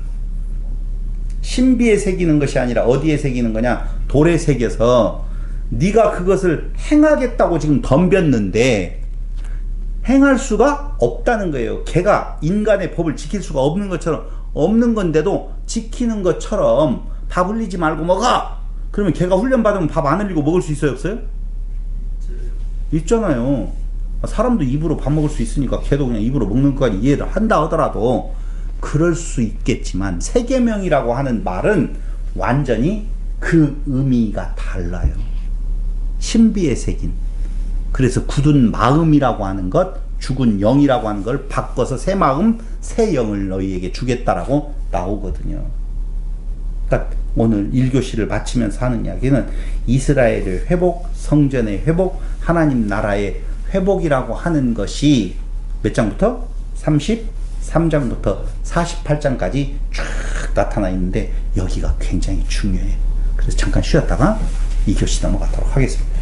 신비에 새기는 것이 아니라 어디에 새기는 거냐? 돌에 새겨서 네가 그것을 행하겠다고 지금 덤볐는데 행할 수가 없다는 거예요. 걔가 인간의 법을 지킬 수가 없는 것처럼, 없는 건데도 지키는 것처럼 밥 흘리지 말고 먹어! 그러면 걔가 훈련받으면 밥 안 흘리고 먹을 수 있어요, 없어요? 있잖아요. 사람도 입으로 밥 먹을 수 있으니까 걔도 그냥 입으로 먹는 것까지 이해를 한다 하더라도 그럴 수 있겠지만 세계명이라고 하는 말은 완전히 그 의미가 달라요. 신비에 새긴. 그래서 굳은 마음이라고 하는 것, 죽은 영이라고 하는 걸 바꿔서 새 마음, 새 영을 너희에게 주겠다라고 나오거든요. 그러니까 오늘 1교시를 마치면서 하는 이야기는 이스라엘의 회복, 성전의 회복, 하나님 나라의 회복이라고 하는 것이 몇 장부터? 33장부터 48장까지 쫙 나타나 있는데 여기가 굉장히 중요해요. 그래서 잠깐 쉬었다가 2교시 넘어가도록 하겠습니다.